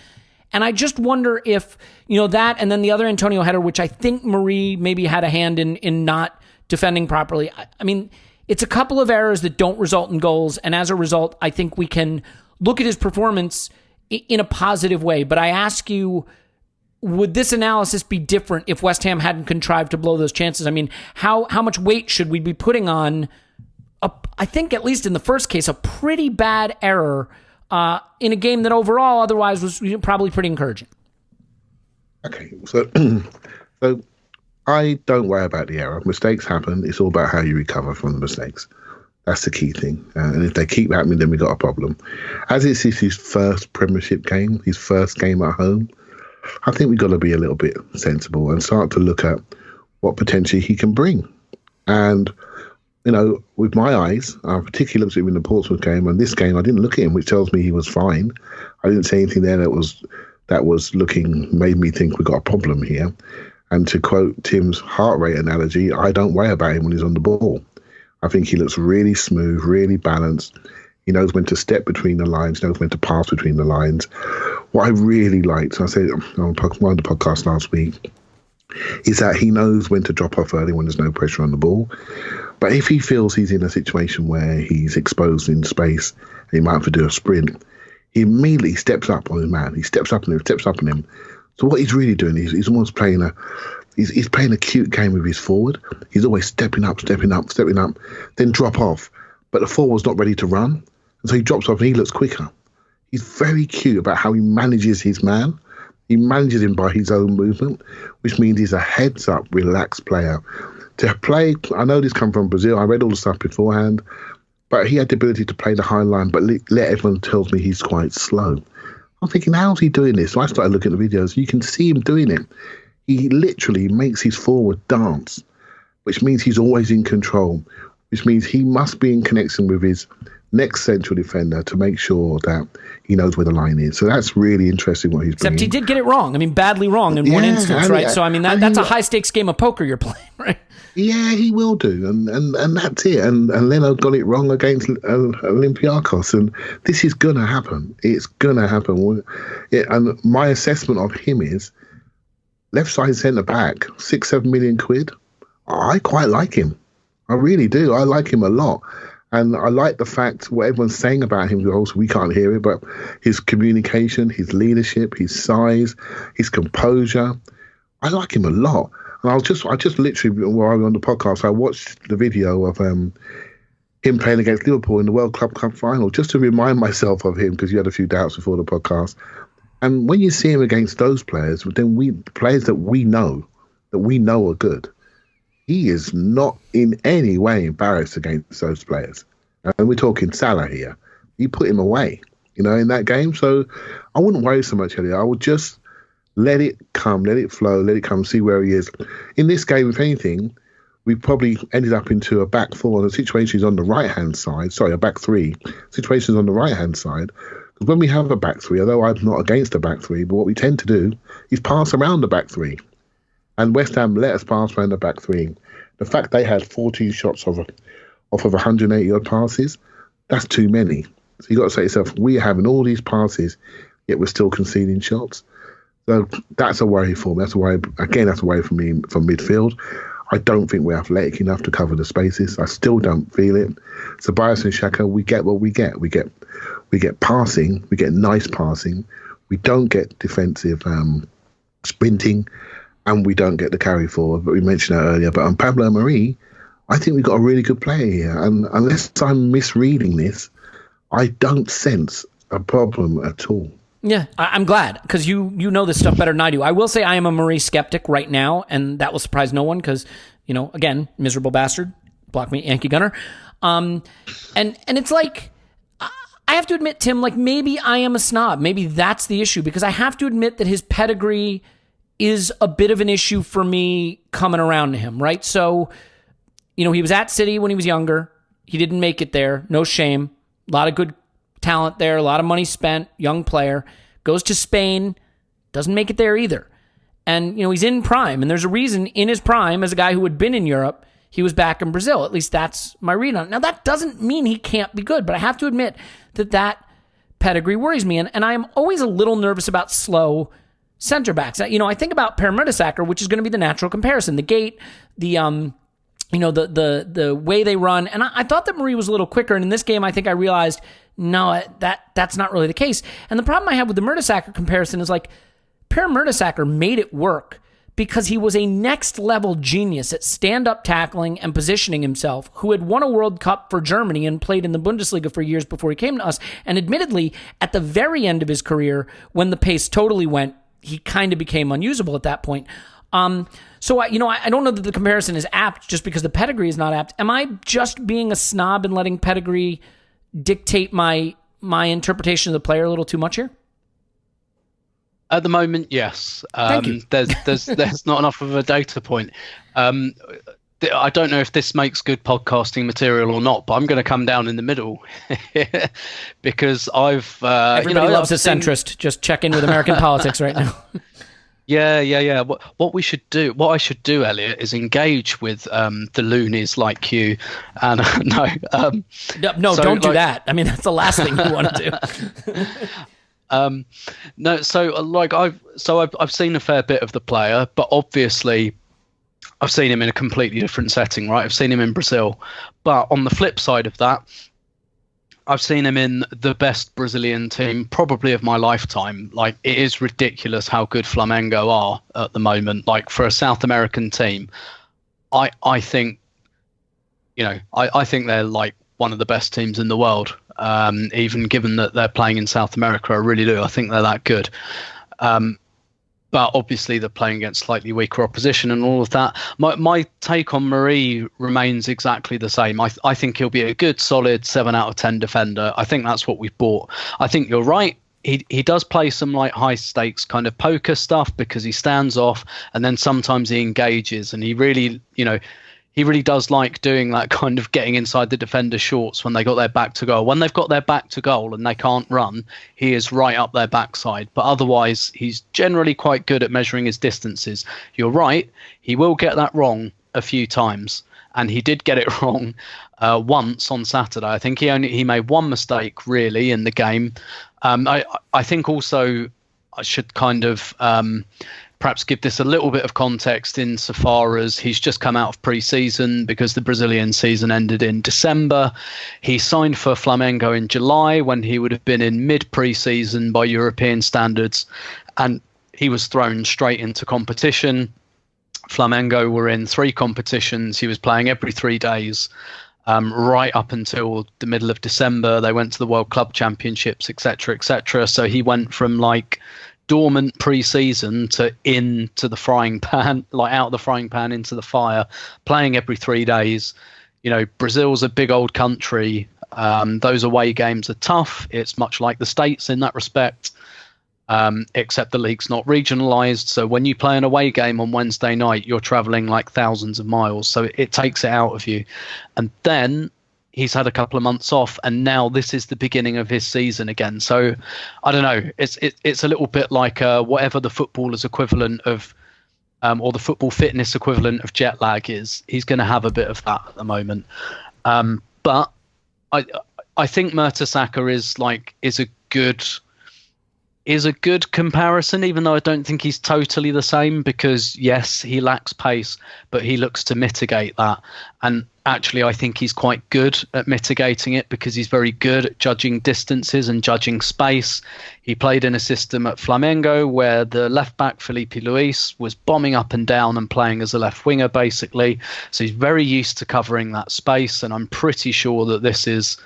And I just wonder if, that and then the other Antonio header, which I think Mari maybe had a hand in not defending properly. I mean, it's a couple of errors that don't result in goals, and as a result, I think we can look at his performance in a positive way. But I ask you, would this analysis be different if West Ham hadn't contrived to blow those chances? I mean, how much weight should we be putting on, I think at least in the first case, a pretty bad error in a game that overall otherwise was probably pretty encouraging? Okay, so I don't worry about the error. Mistakes happen. It's all about how you recover from the mistakes. That's the key thing. And if they keep happening, then we got a problem. As it's his first Premiership game, his first game at home, I think we've got to be a little bit sensible and start to look at what potentially he can bring. And, with my eyes, I particularly looked at him in the Portsmouth game, and this game I didn't look at him, which tells me he was fine. I didn't see anything there that made me think we got a problem here. And to quote Tim's heart rate analogy, I don't worry about him when he's on the ball. I think he looks really smooth, really balanced. He knows when to step between the lines, knows when to pass between the lines. What I really liked, I said on one of the podcasts last week, is that he knows when to drop off early when there's no pressure on the ball. But if he feels he's in a situation where he's exposed in space and he might have to do a sprint, he immediately steps up on his man. He steps up on him. So what he's really doing is he's almost playing he's playing a cute game with his forward. He's always stepping up, then drop off. But the forward's not ready to run. And so he drops off and he looks quicker. He's very cute about how he manages his man. He manages him by his own movement, which means he's a heads-up, relaxed player. To play, I know this comes from Brazil. I read all the stuff beforehand, but he had the ability to play the high line, but let everyone tells me he's quite slow. I'm thinking, how's he doing this? So I started looking at the videos. You can see him doing it. He literally makes his forward dance, which means he's always in control, which means he must be in connection with his next central defender to make sure that he knows where the line is. So that's really interesting what he's bringing. Except he did get it wrong. I mean, badly wrong in one instance, right? So, I mean, that's a high-stakes game of poker you're playing, right? Yeah, he will do. And that's it. And Leno got it wrong against Olympiacos. And this is going to happen. It's going to happen. And my assessment of him is left side centre-back, 6-7 million quid. I quite like him. I really do. I like him a lot. And I like the fact what everyone's saying about him. Also, we can't hear it, but his communication, his leadership, his size, his composure. I like him a lot. And I just literally, while I was on the podcast, I watched the video of him playing against Liverpool in the World Club Cup final, just to remind myself of him, because you had a few doubts before the podcast. And when you see him against those players, then players that we know are good, he is not in any way embarrassed against those players. And we're talking Salah here. You put him away, in that game. So I wouldn't worry so much, Elliot. I would just let it come, let it flow, let it come, see where he is. In this game, if anything, we probably ended up into a back four, and the situation is on the right-hand side. Sorry, a back three. Situation is on the right-hand side. Because when we have a back three, although I'm not against a back three, but what we tend to do is pass around the back three. And West Ham let us pass around the back three. The fact they had 14 shots off of 180-odd passes, that's too many. So you've got to say to yourself, we're having all these passes, yet we're still conceding shots. So that's a worry for me. That's a worry for me from midfield. I don't think we're athletic enough to cover the spaces. I still don't feel it. So Bias and Xhaka, we get what we get. We get passing. We get nice passing. We don't get defensive sprinting. And we don't get the carry forward, but we mentioned that earlier. But on Pablo Mari, I think we've got a really good player here. And unless I'm misreading this, I don't sense a problem at all. Yeah, I'm glad, because you know this stuff better than I do. I will say I am a Mari skeptic right now, and that will surprise no one because, again, miserable bastard, block me, Yankee Gunner. And it's like, I have to admit, Tim, like maybe I am a snob. Maybe that's the issue, because I have to admit that his pedigree is a bit of an issue for me coming around to him, right? So, he was at City when he was younger. He didn't make it there. No shame. A lot of good talent there. A lot of money spent. Young player. Goes to Spain. Doesn't make it there either. And, he's in prime. And there's a reason in his prime, as a guy who had been in Europe, he was back in Brazil. At least that's my read on it. Now, that doesn't mean he can't be good, but I have to admit that pedigree worries me. And I am always a little nervous about slow center backs. I think about Per Mertesacker, which is going to be the natural comparison. The gait, the way they run. And I thought that Mari was a little quicker. And in this game, I think I realized, no, that's not really the case. And the problem I have with the Mertesacker comparison is like, Per Mertesacker made it work because he was a next level genius at stand-up tackling and positioning himself, who had won a World Cup for Germany and played in the Bundesliga for years before he came to us. And admittedly, at the very end of his career, when the pace totally went, he kind of became unusable at that point. So I don't know that the comparison is apt just because the pedigree is not apt. Am I just being a snob and letting pedigree dictate my interpretation of the player a little too much here? At the moment, yes. Thank you. There's not enough of a data point. I don't know if this makes good podcasting material or not, but I'm going to come down in the middle because everybody loves a centrist. Just check in with American politics right now. Yeah. What I should do, Elliot, is engage with the loonies like you. And no, so, don't do that. I mean, that's the last thing you want to do. No, so I've seen a fair bit of the player, but obviously I've seen him in a completely different setting, right? I've seen him in Brazil, but on the flip side of that, I've seen him in the best Brazilian team probably of my lifetime. Like, it is ridiculous how good Flamengo are at the moment. Like, for a South American team, I think, I think they're like one of the best teams in the world. even given that they're playing in South America. I really do. I think they're that good. But obviously they're playing against slightly weaker opposition and all of that. My take on Mari remains exactly the same. I think he'll be a good, solid 7 out of 10 defender. I think that's what we've bought. I think you're right. He does play some like high stakes kind of poker stuff because he stands off and then sometimes he engages, and he really does like doing that kind of getting inside the defender's shorts when they got their back to goal. When they've got their back to goal and they can't run, he is right up their backside. But otherwise, he's generally quite good at measuring his distances. You're right. He will get that wrong a few times. And he did get it wrong once on Saturday. I think he made one mistake really in the game. I think also I should kind of perhaps give this a little bit of context insofar as he's just come out of pre-season because the Brazilian season ended in December. He signed for Flamengo in July when he would have been in mid-pre-season by European standards, and he was thrown straight into competition. Flamengo were in 3 competitions. He was playing every 3 days right up until the middle of December. They went to the World Club Championships, etc., etc. So he went from like dormant pre-season to into the frying pan, like out of the frying pan into the fire, playing every 3 days. You know, Brazil's a big old country. Those away games are tough. It's much like the States in that respect. Except the league's not regionalised. So when you play an away game on Wednesday night, you're travelling like thousands of miles. So it takes it out of you. And then he's had a couple of months off, and now this is the beginning of his season again. So I don't know. It's a little bit like whatever the footballer's equivalent of, or the football fitness equivalent of jet lag is. He's going to have a bit of that at the moment. But I think Mertesacker is a good comparison, even though I don't think he's totally the same, because yes, he lacks pace, but he looks to mitigate that. And actually, I think he's quite good at mitigating it because he's very good at judging distances and judging space. He played in a system at Flamengo where the left back, Felipe Luis, was bombing up and down and playing as a left winger, basically. So he's very used to covering that space. And I'm pretty sure that this is,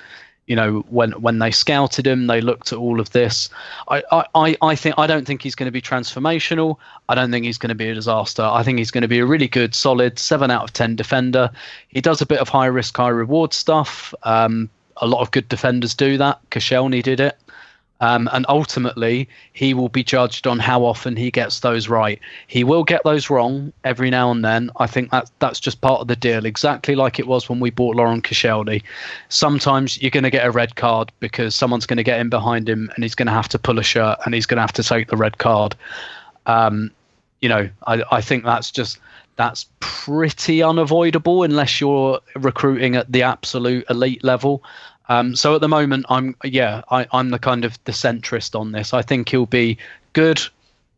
you know, when they scouted him, they looked at all of this. I don't think he's going to be transformational. I don't think he's going to be a disaster. I think he's going to be a really good, solid 7 out of 10 defender. He does a bit of high risk, high reward stuff. A lot of good defenders do that. Koscielny did it. And ultimately, he will be judged on how often he gets those right. He will get those wrong every now and then. I think that's just part of the deal, exactly like it was when we bought Laurent Koscielny. Sometimes you're going to get a red card because someone's going to get in behind him and he's going to have to pull a shirt and he's going to have to take the red card. You know, I think that's pretty unavoidable unless you're recruiting at the absolute elite level. So at the moment, I'm the kind of the centrist on this. I think he'll be good,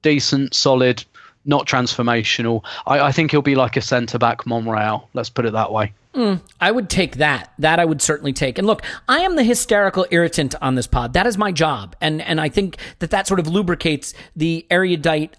decent, solid, not transformational. I think he'll be like a centre-back Monreal. Let's put it that way. I would take that. That I would certainly take. And look, I am the hysterical irritant on this pod. That is my job. And I think that sort of lubricates the erudite,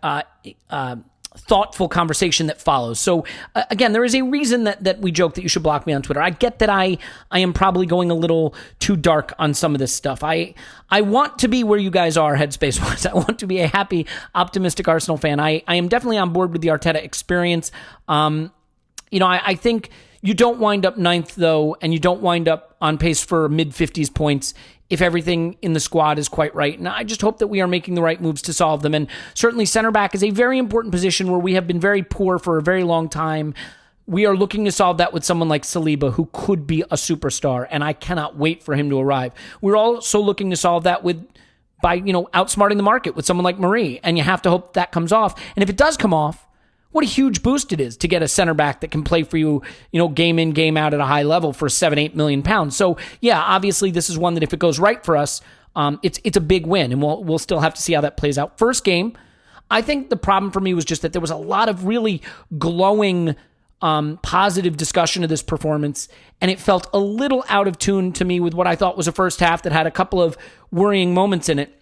thoughtful conversation that follows. So again, there is a reason that we joke that you should block me on Twitter. I get that I am probably going a little too dark on some of this stuff. I want to be where you guys are headspace wise. I want to be a happy, optimistic Arsenal fan. I am definitely on board with the Arteta experience. I think you don't wind up 9th though, and you don't wind up on pace for mid-50s points if everything in the squad is quite right. And I just hope that we are making the right moves to solve them. And certainly center back is a very important position where we have been very poor for a very long time. We are looking to solve that with someone like Saliba, who could be a superstar, and I cannot wait for him to arrive. We're also looking to solve that by outsmarting the market with someone like Mari, and you have to hope that comes off. And if it does come off, what a huge boost it is to get a center back that can play for you, game in, game out at a high level for £7-8 million. So yeah, obviously this is one that if it goes right for us, it's a big win, and we'll still have to see how that plays out. First game, I think the problem for me was just that there was a lot of really glowing, positive discussion of this performance, and it felt a little out of tune to me with what I thought was a first half that had a couple of worrying moments in it.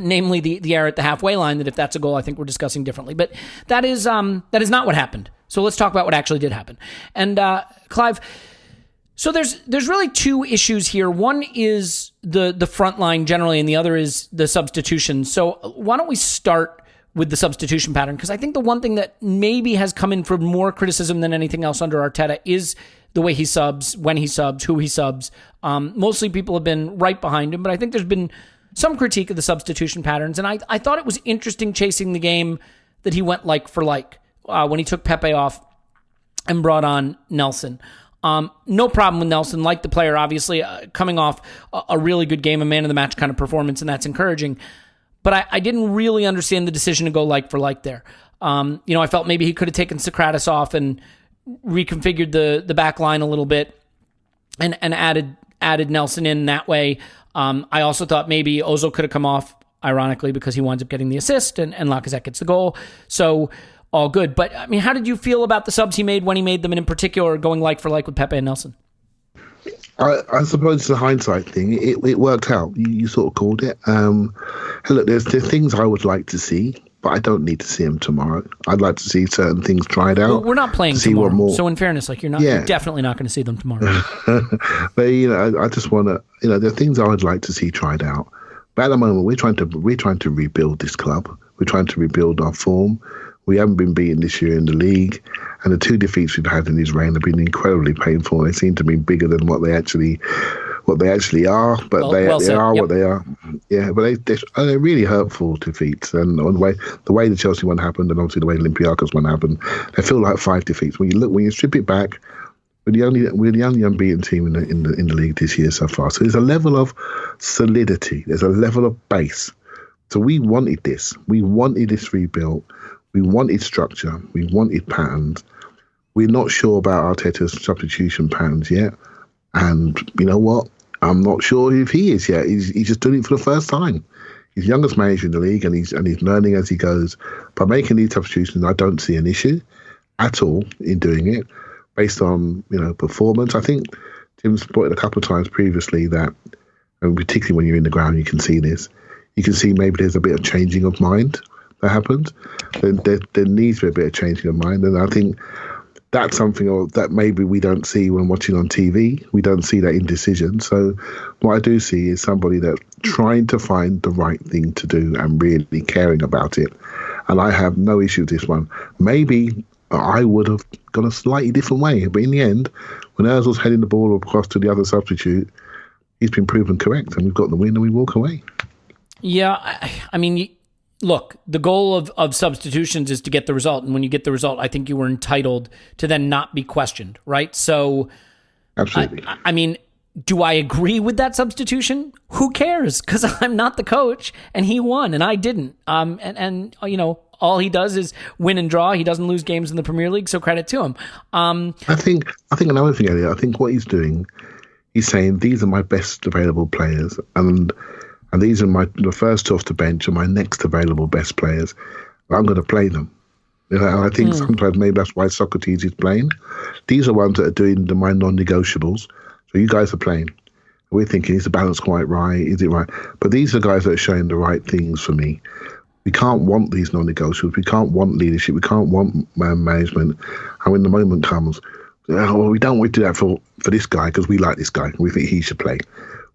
Namely the error at the halfway line, that if that's a goal, I think we're discussing differently. But that is not what happened. So let's talk about what actually did happen. And Clive, So there's really two issues here. One is the front line generally, and the other is the substitution. So why don't we start with the substitution pattern? Because I think the one thing that maybe has come in for more criticism than anything else under Arteta is the way he subs, when he subs, who he subs. Mostly people have been right behind him, but I think there's been some critique of the substitution patterns. And I thought it was interesting chasing the game that he went like for like when he took Pepe off and brought on Nelson. No problem with Nelson, like the player, obviously, coming off a really good game, a man of the match kind of performance, and that's encouraging. But I didn't really understand the decision to go like for like there. I felt maybe he could have taken Sokratis off and reconfigured the back line a little bit and added Nelson in that way. I also thought maybe Ozil could have come off, ironically, because he winds up getting the assist and Lacazette gets the goal. So all good. But, I mean, how did you feel about the subs he made when he made them, and in particular going like for like with Pepe and Nelson? I suppose it's a hindsight thing. It worked out. You sort of called it. Look, there's things I would like to see, but I don't need to see them tomorrow. I'd like to see certain things tried out. Well, we're not playing tomorrow, so in fairness, you're definitely not going to see them tomorrow. But I just want to. There are things I would like to see tried out. But at the moment, we're trying to rebuild this club. We're trying to rebuild our form. We haven't been beaten this year in the league, and the two defeats we've had in his reign have been incredibly painful. They seem to be bigger than what they actually are, but they are what they are. Yeah, but they're really hurtful defeats. And the way the Chelsea one happened, and obviously the way the Olympiacos one happened, they feel like 5 defeats. When you strip it back, we're the only unbeaten team in the league this year so far. So there's a level of solidity. There's a level of base. So we wanted this. We wanted this rebuilt. We wanted structure. We wanted patterns. We're not sure about Arteta's substitution patterns yet. And you know what? I'm not sure if he is yet. He's just doing it for the first time. He's the youngest manager in the league, and he's learning as he goes. By making these substitutions, I don't see an issue at all in doing it based on performance. I think Tim's put it a couple of times previously that, and particularly when you're in the ground, you can see this. You can see maybe there's a bit of changing of mind that happens. There needs to be a bit of changing of mind, and I think that's something that maybe we don't see when watching on TV. We don't see that indecision. So what I do see is somebody that's trying to find the right thing to do and really caring about it. And I have no issue with this one. Maybe I would have gone a slightly different way, but in the end, when Ozil's heading the ball across to the other substitute, he's been proven correct, and we've got the win, and we walk away. Yeah, I mean, look, the goal of substitutions is to get the result. And when you get the result, I think you were entitled to then not be questioned, right? So, absolutely. I mean, do I agree with that substitution? Who cares? Because I'm not the coach, and he won, and I didn't. And all he does is win and draw. He doesn't lose games in the Premier League, so credit to him. I think another thing, Elliot, I think what he's doing, he's saying, these are my best available players, and these are the first two off the bench, and my next available best players. I'm going to play them. And I think sometimes maybe that's why Sokratis is playing. These are ones that are doing my non-negotiables. So you guys are playing. We're thinking, is the balance quite right? Is it right? But these are guys that are showing the right things for me. We can't want these non-negotiables. We can't want leadership. We can't want management. And when the moment comes, we don't want to do that for this guy because we like this guy. We think he should play.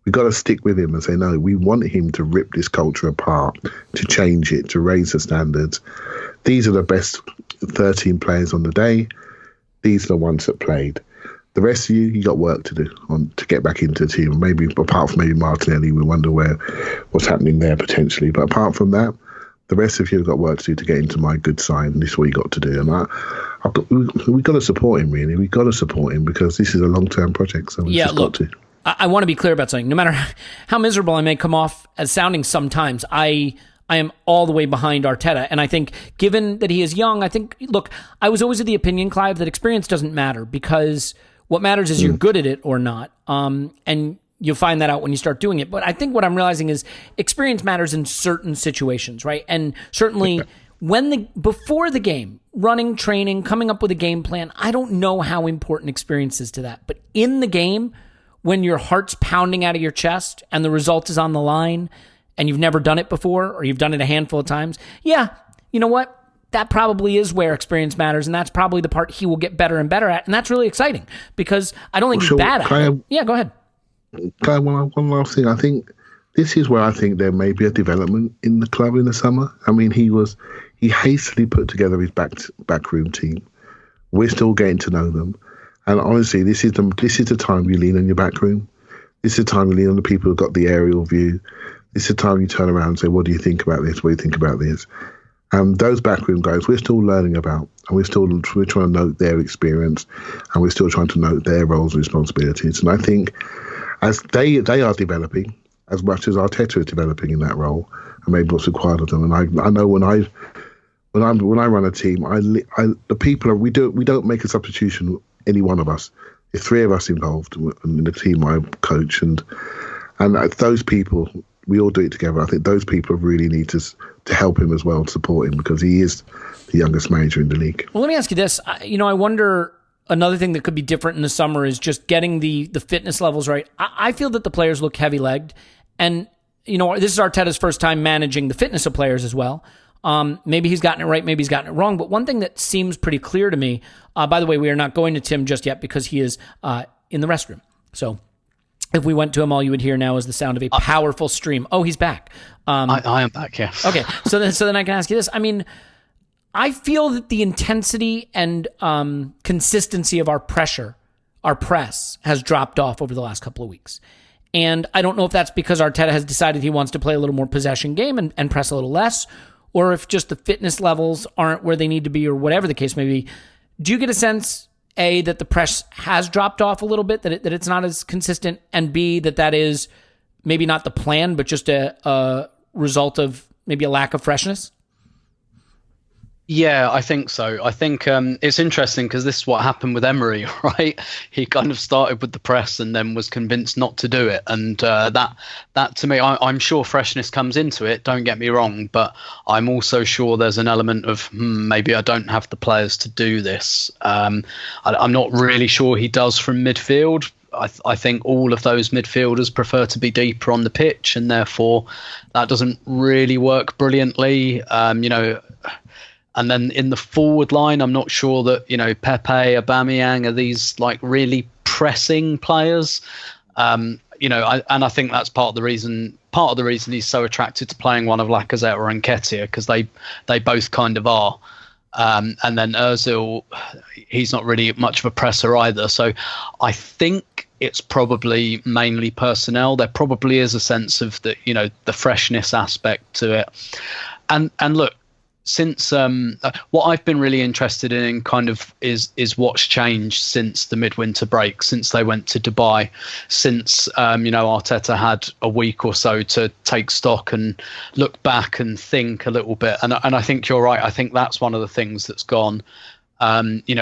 We've got to stick with him and say, no, we want him to rip this culture apart, to change it, to raise the standards. These are the best 13 players on the day. These are the ones that played. The rest of you got work to do to get back into the team. Maybe apart from maybe Martinelli, we wonder what's happening there potentially. But apart from that, the rest of you have got work to do to get into my good side. And this is what you got to do. And we've got to support him, really. We've got to support him because this is a long-term project. So we've just got to. I want to be clear about something. No matter how miserable I may come off as sounding sometimes, I am all the way behind Arteta. And I think given that he is young, I was always of the opinion, Clive, that experience doesn't matter because what matters is you're good at it or not. And you'll find that out when you start doing it. But I think what I'm realizing is experience matters in certain situations, right? And certainly before the game, running, training, coming up with a game plan, I don't know how important experience is to that. But in the game, when your heart's pounding out of your chest and the result is on the line and you've never done it before or you've done it a handful of times, yeah, you know what? that probably is where experience matters, and that's probably the part he will get better and better at, and that's really exciting because I don't think he's bad at it. Yeah, go ahead. Clive, one last thing. I think this is where I think there may be a development in the club in the summer. I mean, he hastily put together his backroom team. We're still getting to know them, and honestly, this is the time you lean on your backroom. This is the time you lean on the people who've got the aerial view. This is the time you turn around and say, "What do you think about this? What do you think about this?" Those backroom guys, we're still learning about, and we're trying to note their experience, and we're still trying to note their roles and responsibilities. And I think as they are developing, as much as Arteta is developing in that role, and maybe what's required of them. And I know when I run a team, the people we don't make a substitution. Any one of us, there's three of us involved in the team I coach, and those people. We all do it together. I think those people really need to help him as well, support him, because he is the youngest manager in the league. Well, let me ask you this. I wonder, another thing that could be different in the summer is just getting the fitness levels right. I feel that the players look heavy-legged, and this is Arteta's first time managing the fitness of players as well. Maybe he's gotten it right, maybe he's gotten it wrong, but one thing that seems pretty clear to me, by the way, we are not going to Tim just yet because he is in the restroom. So if we went to him, all you would hear now is the sound of a powerful stream. Oh, he's back. I am back, yes. Okay, so then I can ask you this. I mean, I feel that the intensity and consistency of our press, has dropped off over the last couple of weeks. And I don't know if that's because Arteta has decided he wants to play a little more possession game and press a little less, or if just the fitness levels aren't where they need to be, or whatever the case may be. Do you get a sense, A, that the press has dropped off a little bit, that it's not as consistent, and B, that is maybe not the plan, but just a result of maybe a lack of freshness? Yeah, I think so. I think it's interesting because this is what happened with Emery, right? He kind of started with the press and then was convinced not to do it. And that to me, I'm sure freshness comes into it, don't get me wrong, but I'm also sure there's an element of maybe I don't have the players to do this. I'm not really sure he does from midfield. I think all of those midfielders prefer to be deeper on the pitch, and therefore that doesn't really work brilliantly. And then in the forward line, I'm not sure that, Pepe, Aubameyang are these like really pressing players. And I think that's part of the reason he's so attracted to playing one of Lacazette or Nketiah, because they both kind of are. And then Ozil, he's not really much of a presser either. So I think it's probably mainly personnel. There probably is a sense of the freshness aspect to it. And look, since what I've been really interested in kind of is what's changed since the midwinter break, since they went to Dubai, since Arteta had a week or so to take stock and look back and think a little bit. And I think you're right. I think that's one of the things that's gone.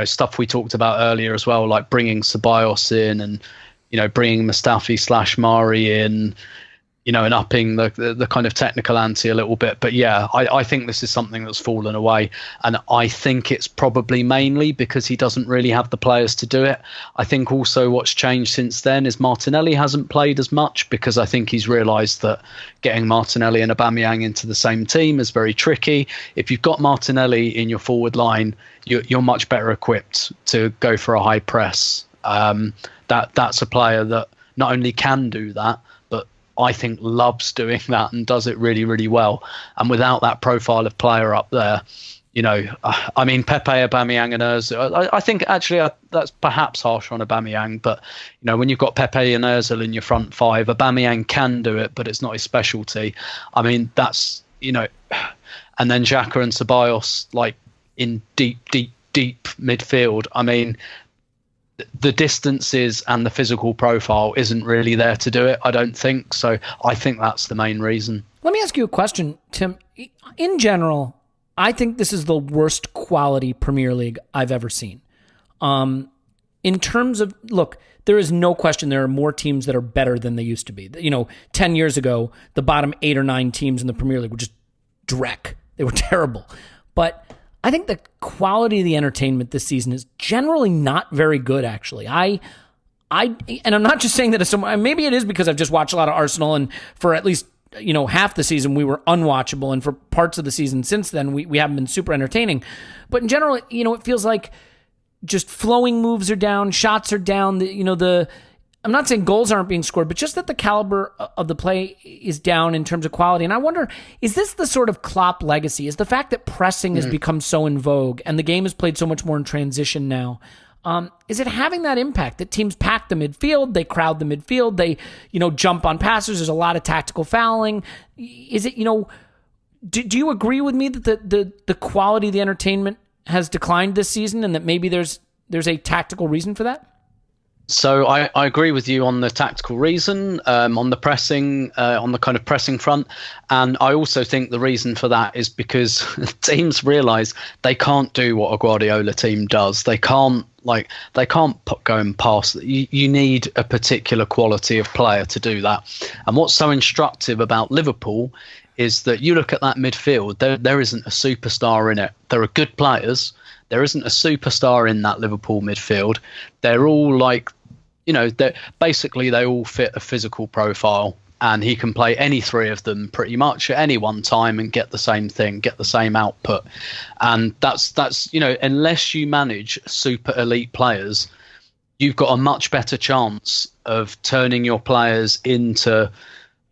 Stuff we talked about earlier as well, like bringing Ceballos in and bringing Mustafi/Mari in. And upping the kind of technical ante a little bit. But yeah, I think this is something that's fallen away. And I think it's probably mainly because he doesn't really have the players to do it. I think also what's changed since then is Martinelli hasn't played as much, because I think he's realised that getting Martinelli and Aubameyang into the same team is very tricky. If you've got Martinelli in your forward line, you're much better equipped to go for a high press. That's a player that not only can do that, I think loves doing that and does it really, really well. And without that profile of player up there, Pepe, Aubameyang and Ozil, I think actually that's perhaps harsh on Aubameyang, but, when you've got Pepe and Ozil in your front five, Aubameyang can do it, but it's not his specialty. I mean, that's, and then Xhaka and Ceballos, like in deep midfield. I mean, the distances and the physical profile isn't really there to do it, I don't think. So I think that's the main reason. Let me ask you a question, Tim. In general, I think this is the worst quality Premier League I've ever seen. In terms of, look, there is no question there are more teams that are better than they used to be. 10 years ago, the bottom 8 or 9 teams in the Premier League were just dreck. They were terrible. But I think the quality of the entertainment this season is generally not very good, actually. And I'm not just saying that as someone, maybe it is because I've just watched a lot of Arsenal, and for at least half the season we were unwatchable, and for parts of the season since then we haven't been super entertaining. But in general, it feels like just flowing moves are down, shots are down. I'm not saying goals aren't being scored, but just that the caliber of the play is down in terms of quality. And I wonder, is this the sort of Klopp legacy? Is the fact that pressing has become so in vogue and the game is played so much more in transition now? Is it having that impact that teams pack the midfield, they crowd the midfield, they, jump on passers, there's a lot of tactical fouling? Is it, do you agree with me that the quality of the entertainment has declined this season and that maybe there's a tactical reason for that? So I agree with you on the tactical reason, on the pressing, on the kind of pressing front. And I also think the reason for that is because teams realise they can't do what a Guardiola team does. They can't go and pass. You need a particular quality of player to do that. And what's so instructive about Liverpool is that you look at that midfield, there isn't a superstar in it. There are good players. There isn't a superstar in that Liverpool midfield. They're all they all fit a physical profile, and he can play any three of them pretty much at any one time and get the same thing, get the same output. And that's unless you manage super elite players, you've got a much better chance of turning your players into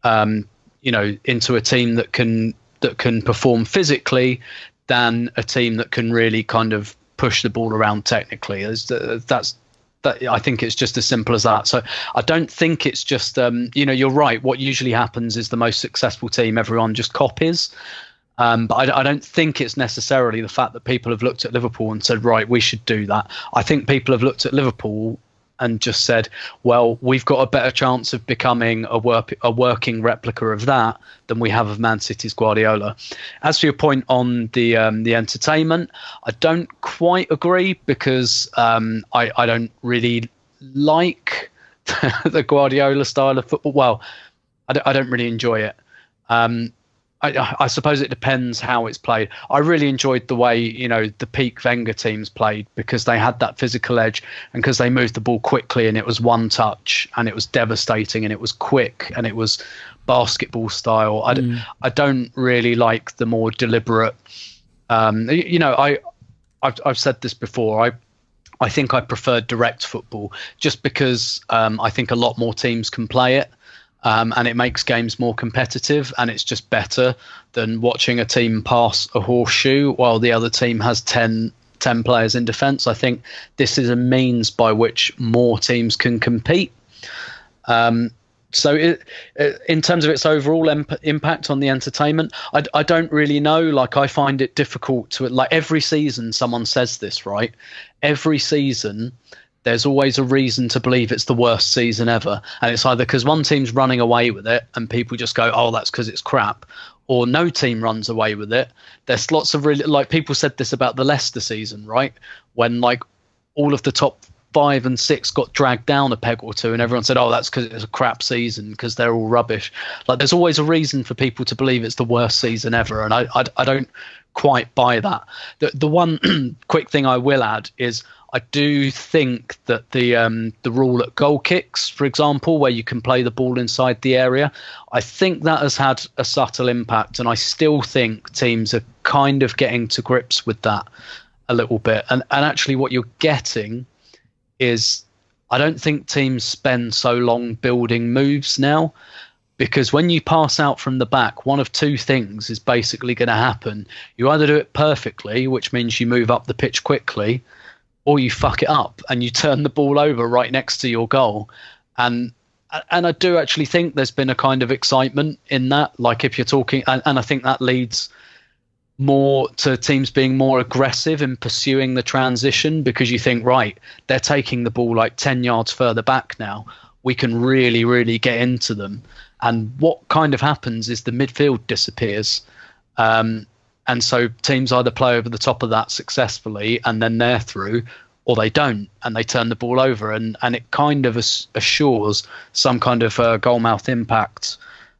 a team that can perform physically than a team that can really kind of push the ball around technically. I think it's just as simple as that. So I don't think it's just, you're right. What usually happens is the most successful team, everyone just copies. But I don't think it's necessarily the fact that people have looked at Liverpool and said, right, we should do that. I think people have looked at Liverpool and just said, well, we've got a better chance of becoming a working replica of that than we have of Man City's Guardiola. As for your point on the entertainment, I don't quite agree because I don't really like the Guardiola style of football. Well, I don't really enjoy it. I suppose it depends how it's played. I really enjoyed the way, the peak Wenger teams played because they had that physical edge and because they moved the ball quickly and it was one touch and it was devastating and it was quick and it was basketball style. I don't really like the more deliberate, I've said this before. I think I prefer direct football just because I think a lot more teams can play it. And it makes games more competitive, and it's just better than watching a team pass a horseshoe while the other team has 10 players in defence. I think this is a means by which more teams can compete. So in terms of its overall impact on the entertainment, I don't really know. I find it difficult to, every season someone says this, right? Every season there's always a reason to believe it's the worst season ever. And it's either because one team's running away with it and people just go, oh, that's because it's crap, or no team runs away with it. There's lots of really, people said this about the Leicester season, right? When all of the top 5 and 6 got dragged down a peg or two and everyone said, oh, that's because it's a crap season because they're all rubbish. There's always a reason for people to believe it's the worst season ever. And I don't quite buy that. The one quick thing I will add is I do think that the rule at goal kicks, for example, where you can play the ball inside the area, I think that has had a subtle impact. And I still think teams are kind of getting to grips with that a little bit. And actually what you're getting is I don't think teams spend so long building moves now, because when you pass out from the back, one of two things is basically going to happen. You either do it perfectly, which means you move up the pitch quickly, or you fuck it up and you turn the ball over right next to your goal. And I do actually think there's been a kind of excitement in that. If you're talking, and I think that leads more to teams being more aggressive in pursuing the transition, because you think, right, they're taking the ball 10 yards further back now. We can really, really get into them. And what kind of happens is the midfield disappears. And so teams either play over the top of that successfully and then they're through, or they don't and they turn the ball over. And it kind of assures some kind of goal mouth impact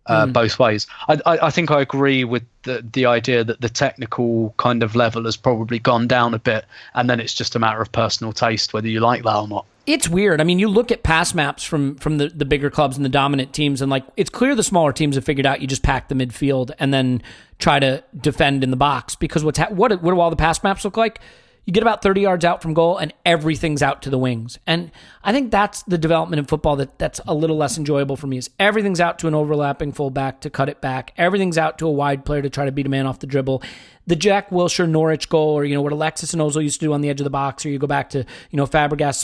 both ways. I think I agree with the idea that the technical kind of level has probably gone down a bit, and then it's just a matter of personal taste whether you like that or not. It's weird. I mean, you look at pass maps from the bigger clubs and the dominant teams, and like it's clear the smaller teams have figured out you just pack the midfield and then try to defend in the box. Because what do all the pass maps look like? You get about 30 yards out from goal and everything's out to the wings. And I think that's the development in football that's a little less enjoyable for me, is everything's out to an overlapping fullback to cut it back. Everything's out to a wide player to try to beat a man off the dribble. The Jack Wilshere Norwich goal, or what Alexis and Ozil used to do on the edge of the box, or you go back to Fabregas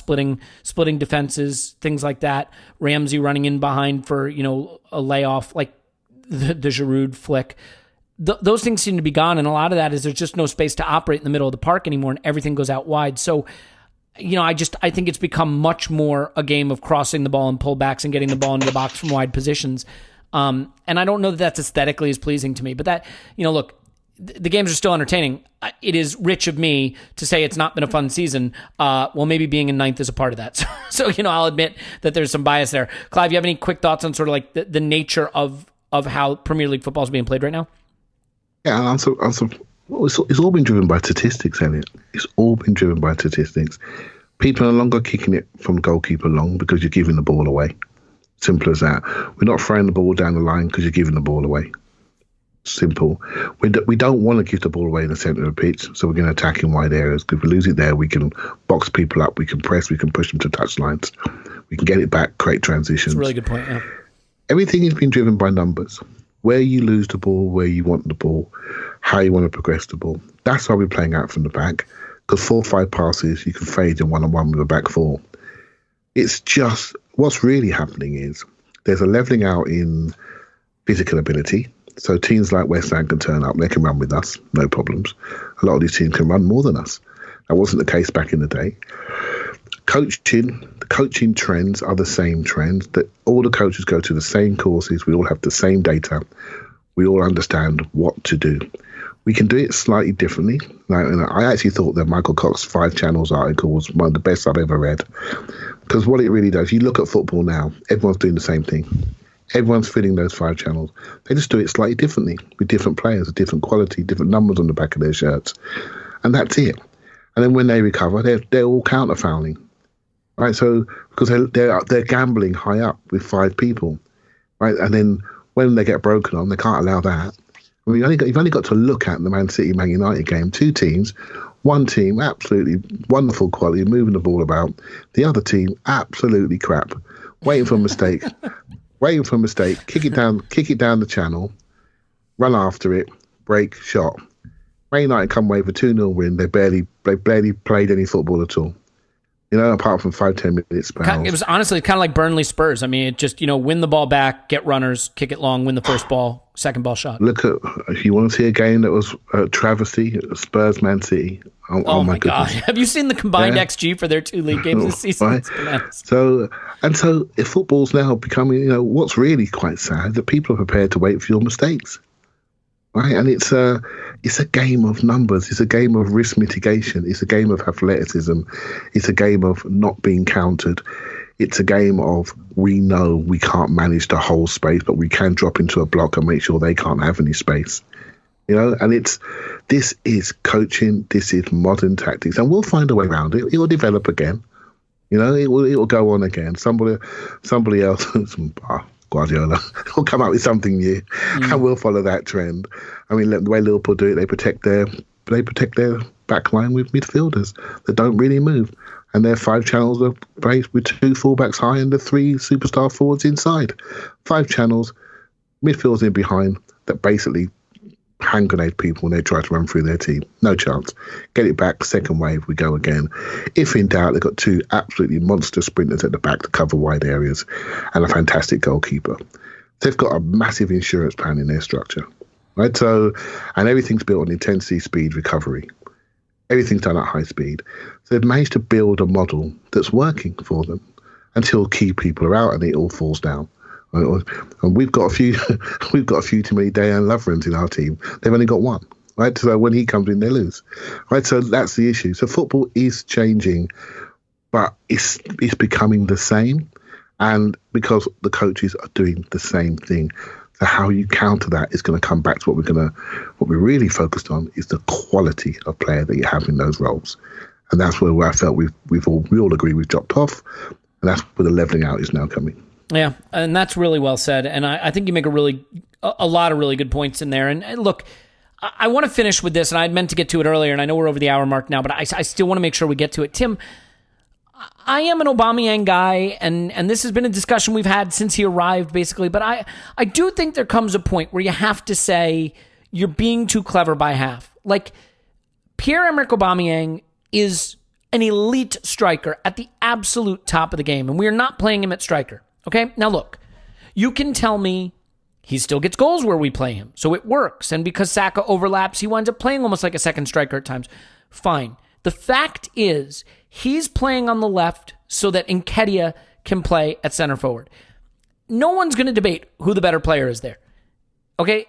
splitting defenses, things like that. Ramsey running in behind for a layoff, like the Giroud flick. Those things seem to be gone, and a lot of that is there's just no space to operate in the middle of the park anymore, and everything goes out wide. So, I think it's become much more a game of crossing the ball and pullbacks and getting the ball into the box from wide positions. And I don't know that that's aesthetically as pleasing to me, but that, look, the games are still entertaining. It is rich of me to say it's not been a fun season. Well, maybe being in ninth is a part of that. So I'll admit that there's some bias there. Clive, you have any quick thoughts on sort of like the nature of how Premier League football is being played right now? Yeah, it's all been driven by statistics, Elliot. It's all been driven by statistics. People are no longer kicking it from goalkeeper long because you're giving the ball away. Simple as that. We're not throwing the ball down the line because you're giving the ball away. Simple. We don't want to give the ball away in the centre of the pitch, so we're going to attack in wide areas. Because if we lose it there, we can box people up, we can press, we can push them to touch lines. We can get it back, create transitions. That's a really good point, yeah. Everything has been driven by numbers. Where you lose the ball, where you want the ball, how you want to progress the ball. That's why we're playing out from the back. Because 4 or 5 passes, you can fade in one-on-one with a back 4. It's just, what's really happening is there's a levelling out in physical ability. So teams like West Ham can turn up, they can run with us, no problems. A lot of these teams can run more than us. That wasn't the case back in the day. The coaching trends are the same trends, that all the coaches go to the same courses, we all have the same data, we all understand what to do. We can do it slightly differently. I actually thought that Michael Cox's 5 Channels article was one of the best I've ever read, because what it really does, you look at football now, everyone's doing the same thing. Everyone's filling those 5 channels. They just do it slightly differently, with different players, a different quality, different numbers on the back of their shirts, and that's it. And then when they recover, they're all counter-fouling. Right, so because they're gambling high up with 5 people, right, and then when they get broken on, they can't allow that. I mean, you've only got to look at the Man City Man United game. 2 teams, one team absolutely wonderful quality, moving the ball about. The other team absolutely crap, waiting for a mistake, kick it down the channel, run after it, break, shot. Man United come away with 2-0 win. They barely played any football at all. Apart from 5-10 minute spells. It was honestly kind of like Burnley Spurs. I mean, it just, win the ball back, get runners, kick it long, win the first ball, second ball shot. Look at, if you want to see a game that was a travesty, Spurs Man City. Oh my God. Goodness. Have you seen the combined XG for their 2 league games this season? Right? So if football's now becoming, what's really quite sad, that people are prepared to wait for your mistakes. Right, and it's a game of numbers. It's a game of risk mitigation. It's a game of athleticism. It's a game of not being countered. It's a game of, we know we can't manage the whole space, but we can drop into a block and make sure they can't have any space. And this is coaching. This is modern tactics, and we'll find a way around it. It will develop again. It will go on again. Somebody else. Guardiola will come out with something new, and we'll follow that trend. I mean, the way Liverpool do it, they protect their back line with midfielders that don't really move, and their 5 channels are placed with 2 fullbacks high and the 3 superstar forwards inside. 5 channels, midfielders in behind that basically hand grenade people when they try to run through their team. No chance. Get it back, second wave, we go again. If in doubt, they've got 2 absolutely monster sprinters at the back to cover wide areas and a fantastic goalkeeper. They've got a massive insurance plan in their structure, right? So, and everything's built on intensity, speed, recovery. Everything's done at high speed. So they've managed to build a model that's working for them until key people are out and it all falls down. And we've got a few too many Dejan Lovrens in our team. They've only got 1, right? So when he comes in, they lose, right? So that's the issue. So football is changing, but it's becoming the same, and because the coaches are doing the same thing. So how you counter that is going to come back to what we're really focused on is the quality of player that you have in those roles. And that's where I felt we all agree we've dropped off. And that's where the leveling out is now coming. Yeah, and that's really well said. And I think you make a lot of really good points in there. And look, I want to finish with this, and I had meant to get to it earlier, and I know we're over the hour mark now, but I still want to make sure we get to it. Tim, I am an Aubameyang guy, and this has been a discussion we've had since he arrived, basically. But I do think there comes a point where you have to say you're being too clever by half. Like, Pierre-Emerick Aubameyang is an elite striker at the absolute top of the game, and we are not playing him at striker. Okay? Now, look, you can tell me he still gets goals where we play him, so it works. And because Saka overlaps, he winds up playing almost like a second striker at times. Fine. The fact is, he's playing on the left so that Nketiah can play at center forward. No one's going to debate who the better player is there. Okay?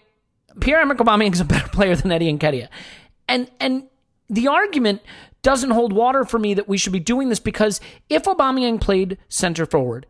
Pierre-Emerick Aubameyang is a better player than Eddie Nketiah. And the argument doesn't hold water for me that we should be doing this, because if Aubameyang played center forward,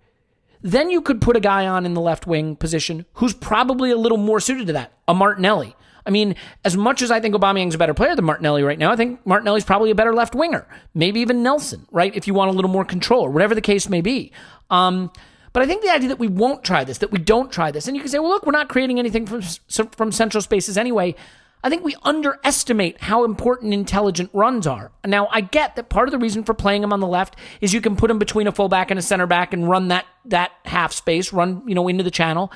then you could put a guy on in the left wing position who's probably a little more suited to that, a Martinelli. I mean, as much as I think Aubameyang's a better player than Martinelli right now, I think Martinelli's probably a better left winger. Maybe even Nelson, right? If you want a little more control, or whatever the case may be. But I think the idea that we won't try this, that we don't try this, and you can say, well, look, we're not creating anything from central spaces anyway. I think we underestimate how important intelligent runs are. Now, I get that part of the reason for playing him on the left is you can put him between a fullback and a center back and run that half space, run into the channel.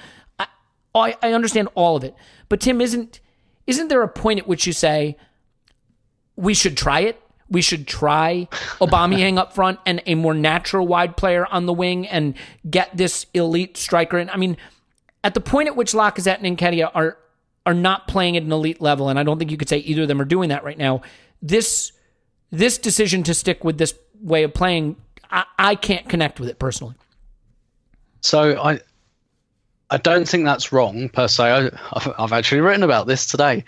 I understand all of it. But Tim, isn't there a point at which you say, we should try it? We should try Aubameyang up front and a more natural wide player on the wing and get this elite striker in? I mean, at the point at which Lacazette and Nketiah are not playing at an elite level, and I don't think you could say either of them are doing that right now, this decision to stick with this way of playing, I can't connect with it personally. So I don't think that's wrong, per se. I've actually written about this today.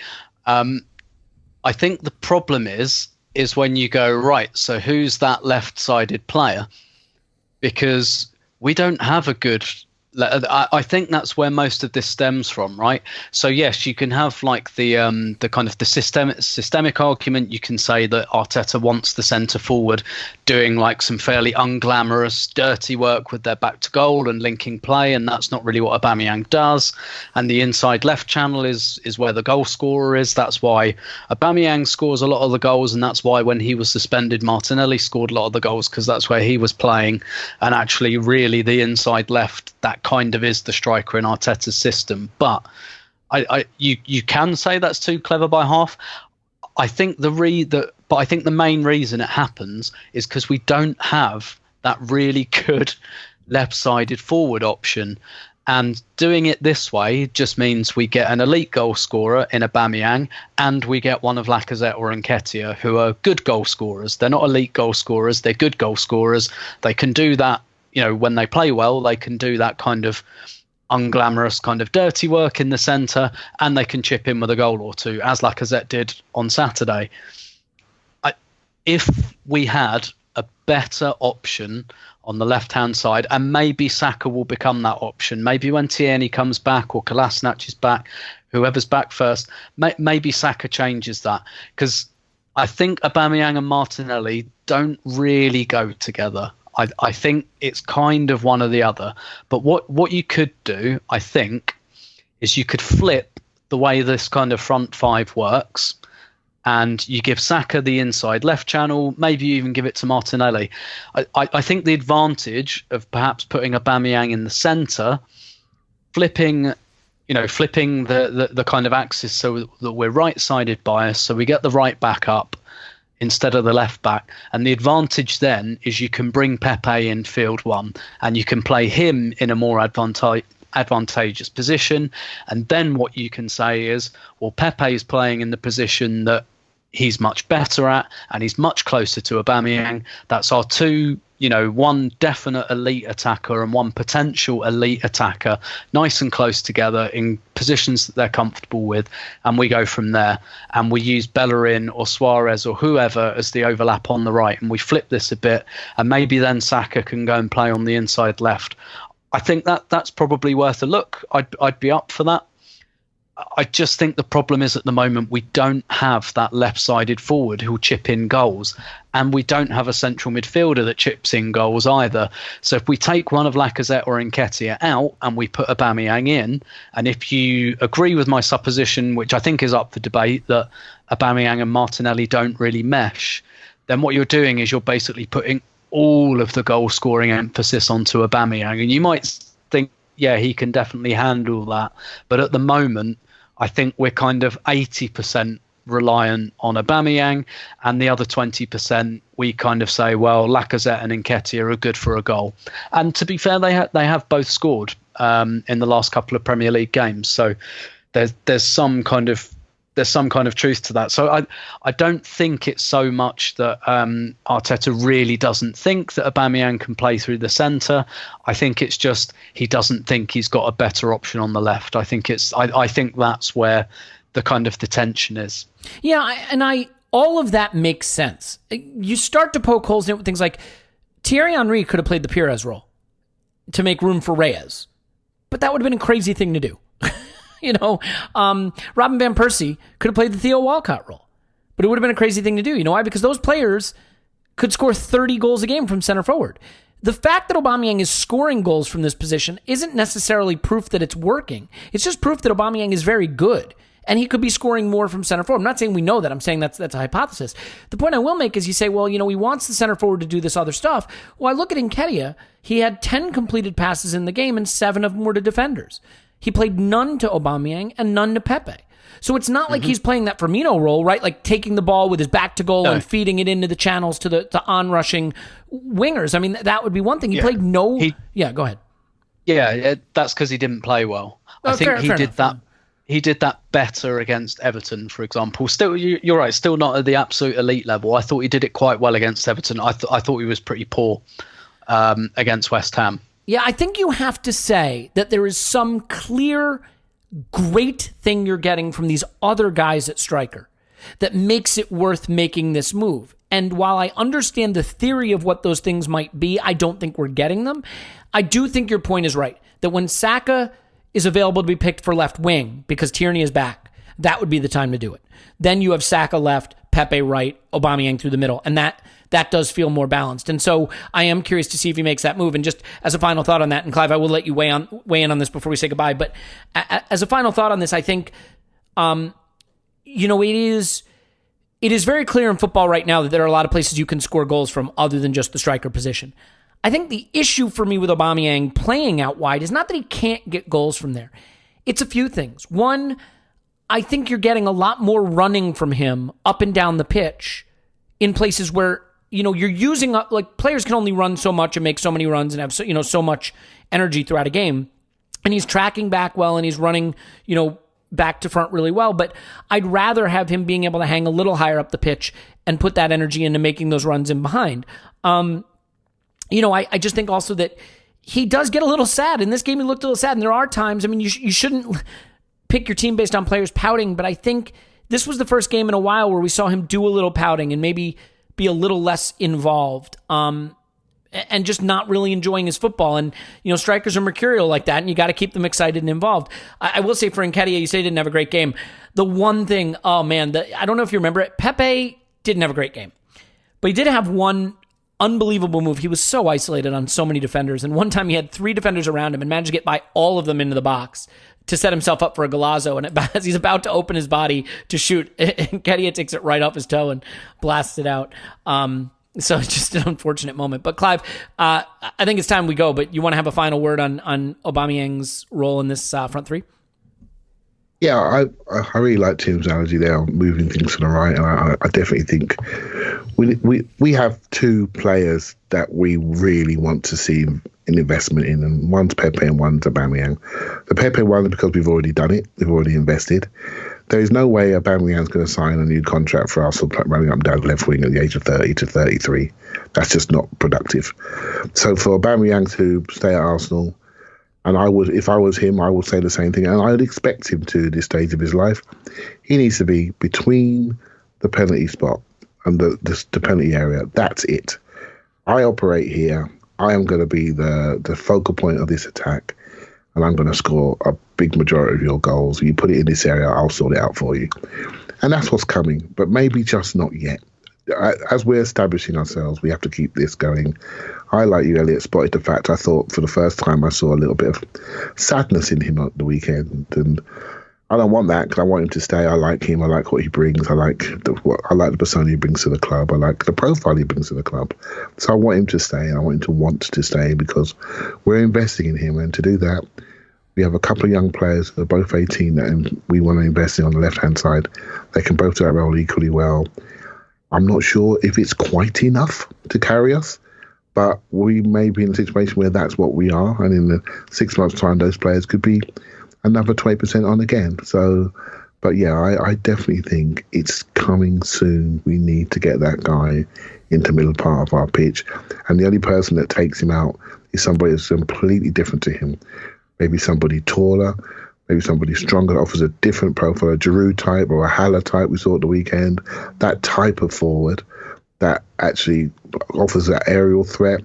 I think the problem is when you go, right, so who's that left-sided player? Because we don't have a good... I think that's where most of this stems from, right? So yes, you can have like the kind of the systemic argument. You can say that Arteta wants the centre forward doing like some fairly unglamorous, dirty work with their back to goal and linking play, and that's not really what Aubameyang does. And the inside left channel is where the goal scorer is. That's why Aubameyang scores a lot of the goals, and that's why when he was suspended, Martinelli scored a lot of the goals, because that's where he was playing. And actually, really, the inside left, that kind of is the striker in Arteta's system. But you can say that's too clever by half. I think but I think the main reason it happens is because we don't have that really good left-sided forward option. And doing it this way just means we get an elite goal scorer in Aubameyang, and we get one of Lacazette or Nketiah, who are good goal scorers. They're not elite goal scorers, they're good goal scorers. They can do that. When they play well, they can do that kind of unglamorous kind of dirty work in the centre, and they can chip in with a goal or two, as Lacazette did on Saturday. If we had a better option on the left-hand side, and maybe Saka will become that option, maybe when Tierney comes back or Kolasinac is back, whoever's back first, maybe Saka changes that, because I think Aubameyang and Martinelli don't really go together. I think it's kind of one or the other. But what you could do, I think, is you could flip the way this kind of front five works, and you give Saka the inside left channel, maybe you even give it to Martinelli. I think the advantage of perhaps putting Aubameyang in the centre, flipping the kind of axis so that we're right-sided bias, so we get the right back up instead of the left back. And the advantage then is you can bring Pepe in field one, and you can play him in a more advantageous position. And then what you can say is, well, Pepe is playing in the position that he's much better at, and he's much closer to Aubameyang. That's our two, one definite elite attacker and one potential elite attacker, nice and close together in positions that they're comfortable with. And we go from there, and we use Bellerin or Suarez or whoever as the overlap on the right, and we flip this a bit, and maybe then Saka can go and play on the inside left. I think that's probably worth a look. I'd be up for that. I just think the problem is at the moment we don't have that left-sided forward who'll chip in goals, and we don't have a central midfielder that chips in goals either. So if we take one of Lacazette or Nketiah out and we put Aubameyang in, and if you agree with my supposition, which I think is up for debate, that Aubameyang and Martinelli don't really mesh, then what you're doing is you're basically putting all of the goal-scoring emphasis onto Aubameyang, and you might think, yeah, he can definitely handle that. But at the moment, I think we're kind of 80% reliant on Aubameyang, and the other 20% we kind of say, well, Lacazette and Nketiah are good for a goal. And to be fair, they have both scored in the last couple of Premier League games. So there's some kind of truth to that. So I don't think it's so much that Arteta really doesn't think that Aubameyang can play through the centre. I think it's just he doesn't think he's got a better option on the left. I think that's where the kind of the tension is. Yeah, all of that makes sense. You start to poke holes in it with things like Thierry Henry could have played the Pires role to make room for Reyes, but that would have been a crazy thing to do. Robin Van Persie could have played the Theo Walcott role, but it would have been a crazy thing to do. You know why? Because those players could score 30 goals a game from center forward. The fact that Aubameyang is scoring goals from this position isn't necessarily proof that it's working. It's just proof that Aubameyang is very good, and he could be scoring more from center forward. I'm not saying we know that. I'm saying that's a hypothesis. The point I will make is you say, well, he wants the center forward to do this other stuff. Well, I look at Nketiah. He had 10 completed passes in the game, and 7 of them were to defenders. He played none to Aubameyang and none to Pepe. So it's not like he's playing that Firmino role, right? Like taking the ball with his back to goal and feeding it into the channels to the on-rushing wingers. I mean, that would be one thing. He played no... go ahead. Yeah, that's because he didn't play well. I think he did that. He did that better against Everton, for example. Still, you're right, still not at the absolute elite level. I thought he did it quite well against Everton. I thought he was pretty poor against West Ham. Yeah, I think you have to say that there is some clear, great thing you're getting from these other guys at striker that makes it worth making this move. And while I understand the theory of what those things might be, I don't think we're getting them. I do think your point is right, that when Saka is available to be picked for left wing because Tierney is back, that would be the time to do it. Then you have Saka left, Pepe right, Aubameyang through the middle, and that does feel more balanced. And so I am curious to see if he makes that move. And just as a final thought on that, and Clive, I will let you weigh in on this before we say goodbye, but as a final thought on this, I think, it is very clear in football right now that there are a lot of places you can score goals from other than just the striker position. I think the issue for me with Aubameyang playing out wide is not that he can't get goals from there. It's a few things. One, I think you're getting a lot more running from him up and down the pitch in places where, you're using up, like, players can only run so much and make so many runs and have so much energy throughout a game. And he's tracking back well and he's running, back to front really well. But I'd rather have him being able to hang a little higher up the pitch and put that energy into making those runs in behind. I just think also that he does get a little sad. In this game, he looked a little sad. And there are times, you shouldn't pick your team based on players pouting, but I think this was the first game in a while where we saw him do a little pouting and maybe be a little less involved and just not really enjoying his football. And, strikers are mercurial like that, and you got to keep them excited and involved. I will say for Nketiah, you say he didn't have a great game. The one thing, I don't know if you remember it, Pepe didn't have a great game, but he did have one unbelievable move. He was so isolated on so many defenders, and one time he had 3 defenders around him and managed to get by all of them into the box to set himself up for a golazo, and as he's about to open his body to shoot, Nketiah takes it right off his toe and blasts it out. So it's just an unfortunate moment. But Clive, I think it's time we go, but you want to have a final word on Aubameyang's role in this front three? Yeah, I really like Tim's analogy there on moving things to the right, and I definitely think we have 2 players that we really want to see an investment in, and one's Pepe and one's Aubameyang. The Pepe one is because we've already done it, we've already invested. There is no way Aubameyang's going to sign a new contract for Arsenal running up and down left wing at the age of 30 to 33. That's just not productive. So for Aubameyang to stay at Arsenal, and if I was him, I would say the same thing, and I would expect him to at this stage of his life. He needs to be between the penalty spot and the penalty area. That's it. I operate here. I am going to be the focal point of this attack, and I'm going to score a big majority of your goals. You put it in this area, I'll sort it out for you. And that's what's coming, but maybe just not yet. As we're establishing ourselves, we have to keep this going. I, like you, Elliot, spotted the fact I thought for the first time I saw a little bit of sadness in him at the weekend. And I don't want that, because I want him to stay. I like him. I like what he brings. I like the persona he brings to the club. I like the profile he brings to the club. So I want him to stay. I want him to want to stay, because we're investing in him. And to do that, we have a couple of young players that are both 18 and we want to invest in on the left-hand side. They can both do that role equally well. I'm not sure if it's quite enough to carry us, but we may be in a situation where that's what we are. And in the 6 months' time, those players could be another 20% on again. So, but yeah, I definitely think it's coming soon. We need to get that guy into the middle part of our pitch. And the only person that takes him out is somebody that's completely different to him. Maybe somebody taller, maybe somebody stronger that offers a different profile, a Giroud type or a Haller type we saw at the weekend. That type of forward that actually offers that aerial threat.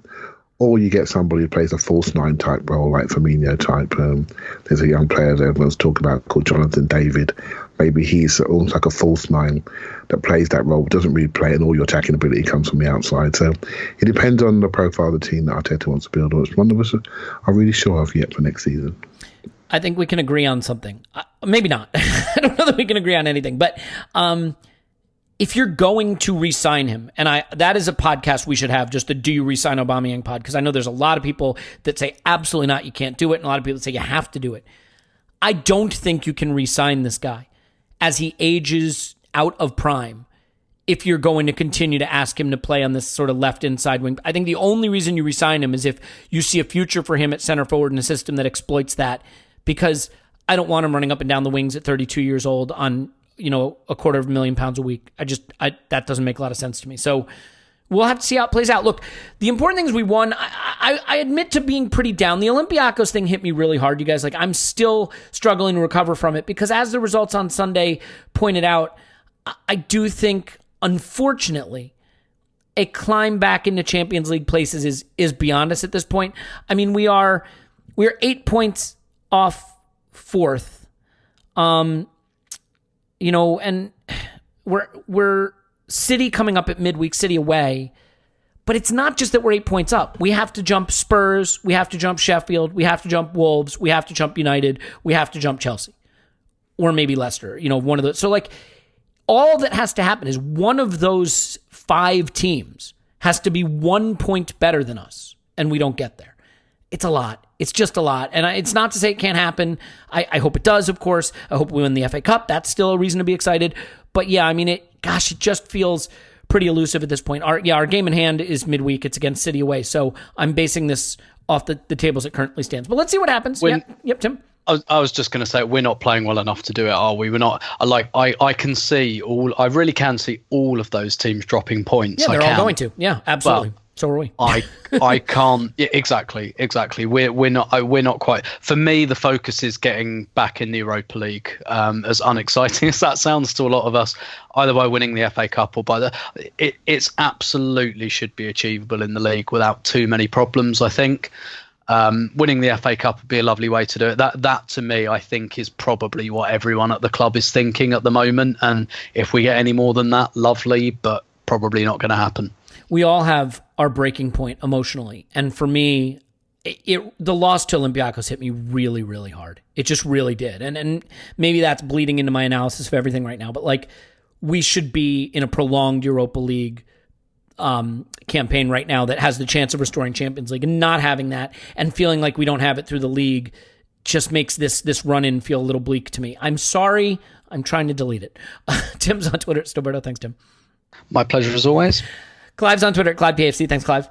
Or you get somebody who plays a false nine type role, like Firmino type. There's a young player that everyone's talking about called Jonathan David. Maybe he's almost like a false nine that plays that role, doesn't really play, and all your attacking ability comes from the outside. So it depends on the profile of the team that Arteta wants to build, which none of us are really sure of yet for next season. I think we can agree on something. Maybe not. I don't know that we can agree on anything, but if you're going to re-sign him, and that is a podcast we should have, just the Do You Re-Sign Aubameyang pod, because I know there's a lot of people that say absolutely not, you can't do it, and a lot of people that say you have to do it. I don't think you can re-sign this guy as he ages out of prime if you're going to continue to ask him to play on this sort of left inside wing. I think the only reason you re-sign him is if you see a future for him at center forward in a system that exploits that, because I don't want him running up and down the wings at 32 years old on, £250,000 a week. That doesn't make a lot of sense to me. So we'll have to see how it plays out. Look, the important thing is we won. I admit to being pretty down. The Olympiacos thing hit me really hard, you guys. Like, I'm still struggling to recover from it, because as the results on Sunday pointed out, I do think, unfortunately, a climb back into Champions League places is beyond us at this point. I mean, we're 8 points off fourth. And we're City coming up at midweek, City away. But it's not just that we're 8 points up. We have to jump Spurs. We have to jump Sheffield. We have to jump Wolves. We have to jump United. We have to jump Chelsea. Or maybe Leicester, one of those. So, all that has to happen is one of those 5 teams has to be 1 point better than us, and we don't get there. It's a lot. It's just a lot. And it's not to say it can't happen. I hope it does, of course. I hope we win the FA Cup. That's still a reason to be excited. But yeah, I mean, it just feels pretty elusive at this point. Our game in hand is midweek. It's against City away. So I'm basing this off the tables it currently stands. But let's see what happens. Yep, Tim. I was just going to say, we're not playing well enough to do it, are we? We're not. I can see I really can see all of those teams dropping points. Yeah, they're all going to. Yeah, absolutely. But so are we. I can't. Yeah, exactly. We're not quite. For me, the focus is getting back in the Europa League. As unexciting as that sounds to a lot of us, either by winning the FA Cup or by it's absolutely should be achievable in the league without too many problems, I think. Winning the FA Cup would be a lovely way to do it. That to me, I think, is probably what everyone at the club is thinking at the moment. And if we get any more than that, lovely, but probably not going to happen. We all have our breaking point emotionally. And for me, the loss to Olympiacos hit me really, really hard. It just really did. And maybe that's bleeding into my analysis of everything right now. But we should be in a prolonged Europa League campaign right now that has the chance of restoring Champions League, and not having that and feeling like we don't have it through the league just makes this run-in feel a little bleak to me. I'm sorry. I'm trying to delete it. Tim's on Twitter at Stoberto. Thanks, Tim. My pleasure as always. Clive's on Twitter at ClivePFC. Thanks, Clive.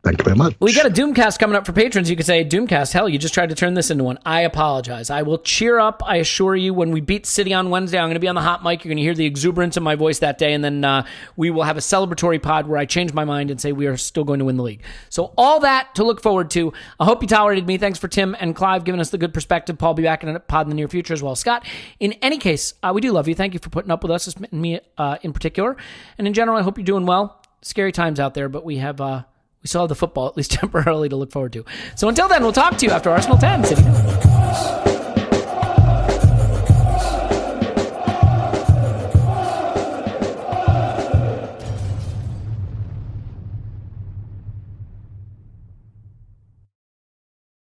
Thank you very much. We got a Doomcast coming up for patrons. You could say, Doomcast, hell, you just tried to turn this into one. I apologize. I will cheer up, I assure you. When we beat City on Wednesday, I'm going to be on the hot mic. You're going to hear the exuberance in my voice that day, and then we will have a celebratory pod where I change my mind and say we are still going to win the league. So all that to look forward to. I hope you tolerated me. Thanks for Tim and Clive giving us the good perspective. Paul will be back in a pod in the near future as well. Scott, in any case, we do love you. Thank you for putting up with us, and me in particular. And in general, I hope you're doing well. Scary times out there, but we still have the football, at least temporarily, to look forward to. So until then, we'll talk to you after Arsenal 10. City.